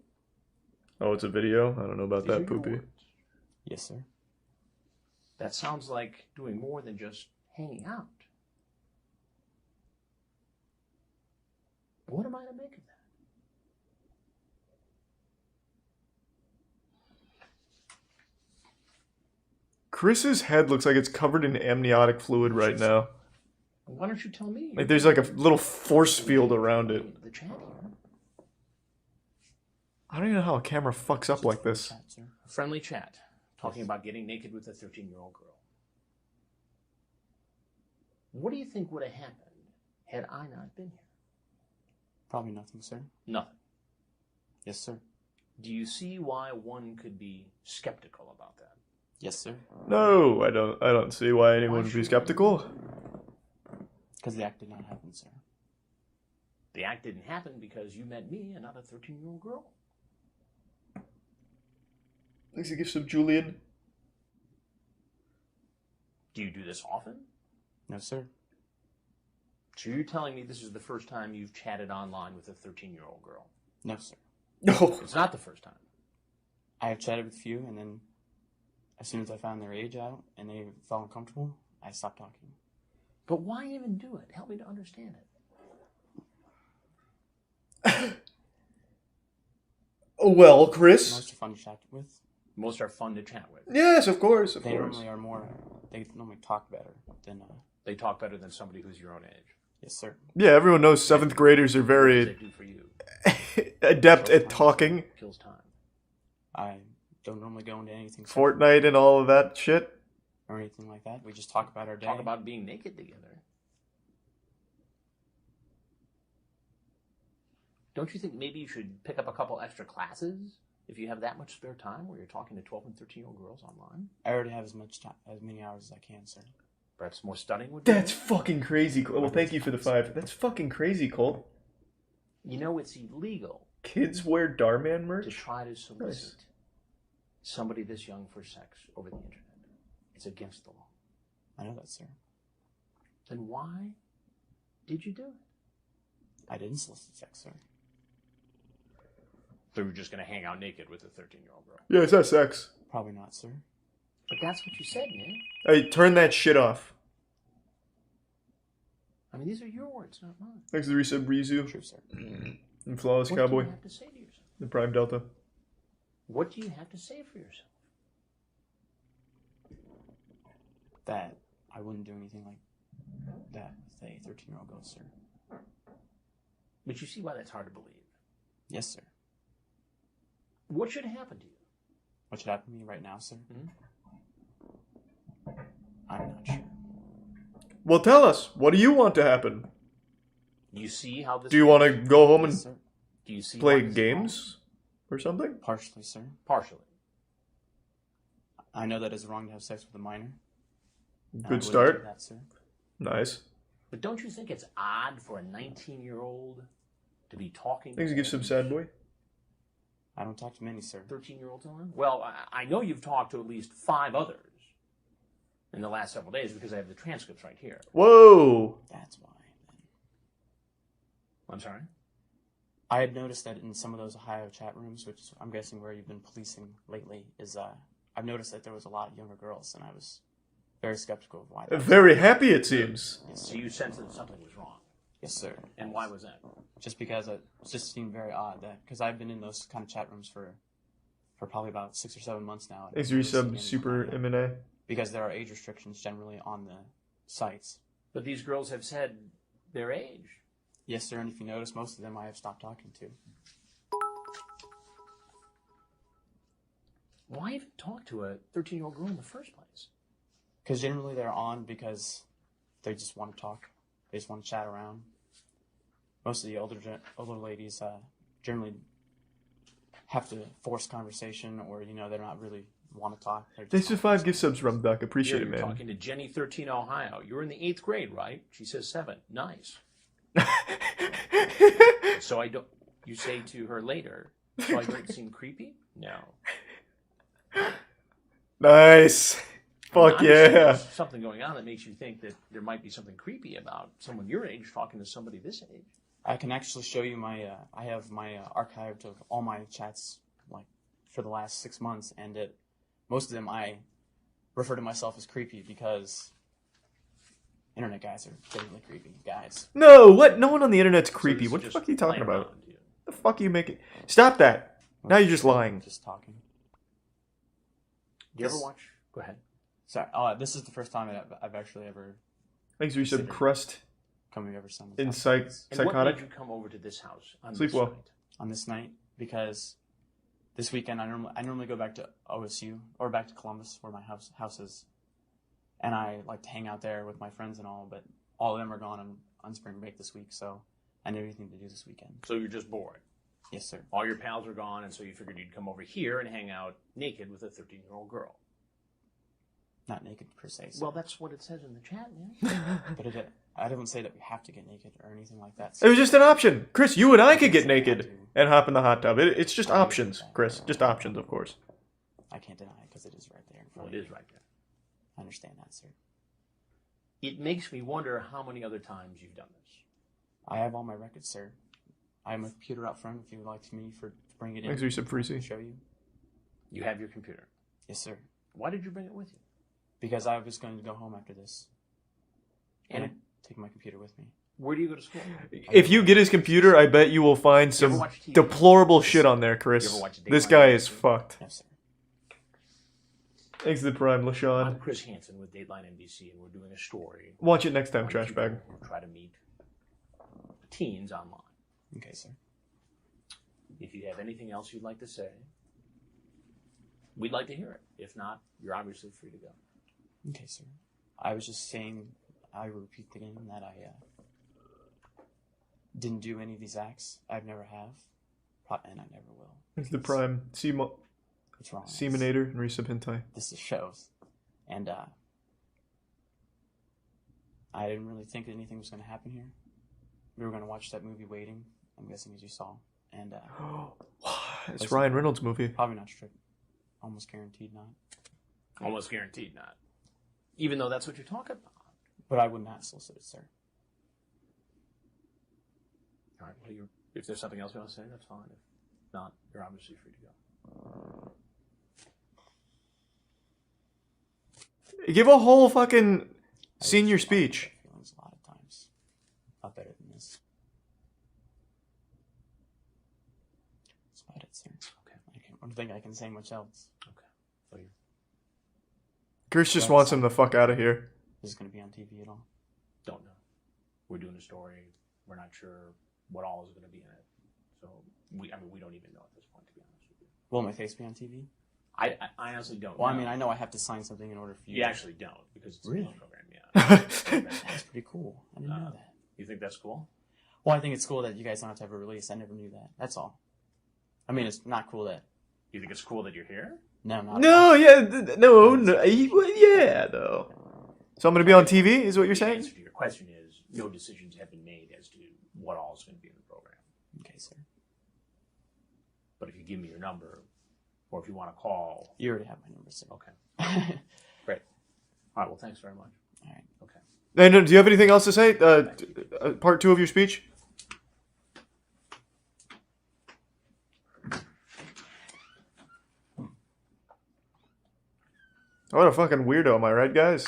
Oh, it's a video? I don't know about These are that, your Poopy. words. Yes, sir. That sounds like doing more than just hanging out. What am I to make of that? Chris's head looks like it's covered in amniotic fluid right now. Why don't you tell me? Like there's like a little force field around it. The chat here. I don't even know how a camera fucks up like this. A friendly chat, talking about getting naked with a 13-year-old girl. What do you think would have happened had I not been here? Probably nothing, sir. Nothing. Yes, sir. Do you see why one could be skeptical about that? Yes, sir. No, I don't see why anyone would be skeptical. Because the act did not happen, sir. The act didn't happen because you met me and not a 13-year-old girl. Thanks to gifts of Julian. Do you do this often? No, sir. So you're telling me this is the first time you've chatted online with a 13-year-old girl? No, sir. No. It's not the first time. I have chatted with a few, and then as soon as I found their age out and they felt uncomfortable, I stopped talking. But why even do it? Help me to understand it. Well, Chris. Most are fun to chat with. Most are fun to chat with. Yes, of course, of They course. normally are more. They normally talk better than. They talk better than somebody who's your own age. Yes, sir. Yeah, everyone knows 7th graders are What does very it do for you? adept at talking. Kills time. I don't normally go into anything. Fortnite and all of that shit. Or anything like that. We just talk about our day. Talk about being naked together. Don't you think maybe you should pick up a couple extra classes if you have that much spare time where you're talking to 12 and 13-year-old girls online? I already have as many hours as I can, sir. Perhaps more studying would be. That's fucking crazy, Colt. Well, thank you for the 5. That's fucking crazy, Colt. You know it's illegal Kids wear Darman merch? to try to solicit somebody this young for sex over the internet. It's against the law. I know that, sir. Then why did you do it? I didn't solicit sex, sir. So you're just going to hang out naked with a 13-year-old girl? Yeah, it's not sex. Probably not, sir. But that's what you said, man. Hey, turn that shit off. I mean, these are your words, not mine. Thanks to the resub Rizu. True, sir. And Flawless What Cowboy. do you have to say to yourself? The Prime Delta. What do you have to say for yourself? That I wouldn't do anything like that with a 13-year-old girl, sir. But you see why that's hard to believe. Yes, sir. What should happen to you? What should happen to me right now, sir? Hmm? I'm not sure. Well, tell us. What do you want to happen? You see how this... Do you want to go home and Yes, sir. Do you see play why this is games or something? Partially, sir. wrong? Partially. I know that it's wrong to have sex with a minor. and I Good wouldn't start. do that, sir. Nice. But don't you think it's odd for a 19-year-old to be talking Thanks to to give some sad boy. I don't talk to many, sir. 13-year-olds on? Well, I know you've talked to at least 5 others in the last several days because I have the transcripts right here. Whoa. That's why. I'm sorry? I had noticed that in some of those Ohio chat rooms, which I'm guessing where you've been policing lately, is I've noticed that there was a lot of younger girls, and I was very skeptical of why. That was. Very happy, it seems. So you sensed that something was wrong. Yes, sir. And why was that? Just because it just seemed very odd that because I've been in those kind of chat rooms for probably about 6 or 7 months now. Thanks to resub Super M&A. Because there are age restrictions generally on the sites. But these girls have said their age. Yes, sir. And if you notice, most of them I have stopped talking to. Why even talk to a 13-year-old girl in the first place? Because generally they're on because they just want to talk. They just want to chat around. Most of the older ladies generally have to force conversation, or they're not really want to talk. Thanks for 5 gift subs, Rum Duck. Appreciate it, You're man. talking to Jenny, 13, Ohio. You're in the 8th grade, right? She says 7. Nice. So I don't. You say to her later, so I don't seem creepy? No. Nice. Fuck Obviously, yeah. There's something going on that makes you think that there might be something creepy about someone your age talking to somebody this age. I can actually show you my, I have my archive of all my chats, like, for the last 6 months, and most of them I refer to myself as creepy because internet guys are genuinely creepy guys. No, what? No one on the internet's creepy. this What is the just fuck are you talking playing about? The fuck are you making? Stop that. Now you're just lying. Just talking. Do you ever watch? Go ahead. Sorry, this is the first time I've actually ever... Thanks for your sub crust. Coming over some... In And psychotic? what made you come over to this house on Sleep this well. night? On this night, because this weekend I normally go back to OSU, or back to Columbus, where my house is. And I like to hang out there with my friends and all, but all of them are gone on spring break this week, so I didn't have anything to do this weekend. So you're just bored? Yes, sir. All your pals are gone, and so you figured you'd come over here and hang out naked with a 13-year-old girl. Not naked per se. Sir. Well, that's what it says in the chat, man. But I didn't say that we have to get naked or anything like that. It was just an option. Chris, you and I could get naked and hop in the hot tub. It's just options, Chris. Just options, of course. I can't deny it because it is right there. Well, it is right there. I understand that, sir. It makes me wonder how many other times you've done this. I have all my records, sir. I have my computer out front if you would like me to bring it in. Thanks for your sub freezy. Show you. You have your computer? Yes, sir. Why did you bring it with you? Because I was going to go home after this. And And take my computer with me. Where do you go to school? If you get his computer, I bet you will find You ever some watch TV? deplorable shit on there, You Chris. ever watch This Dateline guy NBC? is fucked. Yes, sir. Thanks to the Prime, I'm LaShawn. Chris Hansen with Dateline NBC, and we're doing a story. Watch it next time, on trash people bag. who try to meet teens online. Okay, sir. If you have anything else you'd like to say, we'd like to hear it. If not, you're obviously free to go. Okay, sir. I was just saying, I repeat again that I didn't do any of these acts. I've never have, and I never will. Thanks to the Prime. What's wrong? Seminator and Resub Hentai. This is shows. And I didn't really think that anything was going to happen here. We were going to watch that movie Waiting, I'm guessing as you saw. And It's Ryan Reynolds' movie. Probably not strict. Almost guaranteed not. Almost guaranteed not. Even though that's what you're talking about. But I would not solicit it, sir. All right, well, if there's something else you want to say, that's fine. If not, you're obviously free to go. Give a whole fucking senior speech. Feelings a lot of times. Not better than this. That's about it, sir. Okay. I don't think I can say much else. Okay. So you're... Chris just wants him the fuck out of here. Is this going to be on TV at all? Don't know. We're doing a story. We're not sure what all is going to be in it. So, we don't even know at this point, to be honest with you. Will my face be on TV? I honestly don't know. Well, I mean, I know I have to sign something in order for you. You actually don't, because it's Really? a program, yeah. That's pretty cool. I didn't know that. You think that's cool? Well, I think it's cool that you guys don't have to have a release. I never knew that. That's all. I mean, it's not cool that... You think it's cool that you're here? No, not No, yeah, no, yeah, though. So I'm gonna be on TV, is what you're The saying? answer to your question is, no decisions have been made as to what all is going to be in the program. Okay, sir. But if you give me your number, or if you want to call... You already have my number, sir. Okay. Great. All right, well, thanks very much. All right. Okay. And do you have anything else to say? Part 2 of your speech? What a fucking weirdo, am I right, guys?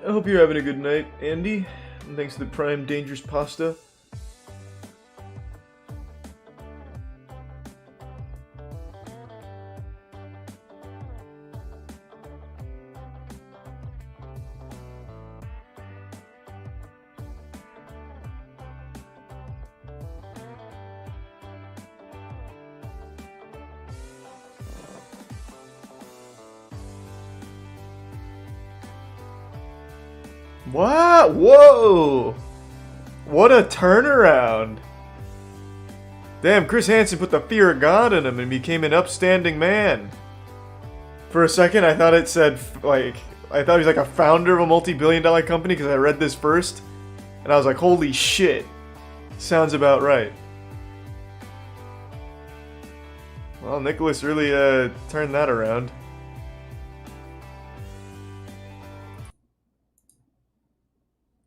I hope you're having a good night, Andy. And thanks to the Prime Dangerous Pasta. What? Whoa! What a turnaround! Damn, Chris Hansen put the fear of God in him and became an upstanding man. For a second, I thought it said, like, I thought he was like a founder of a multi-billion-dollar company because I read this first. And I was like, holy shit. Sounds about right. Well, Nicholas really turned that around.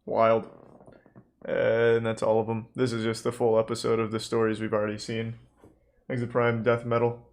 Wild. And that's all of them. This is just the full episode of the stories we've already seen. Thanks to Prime Death Metal.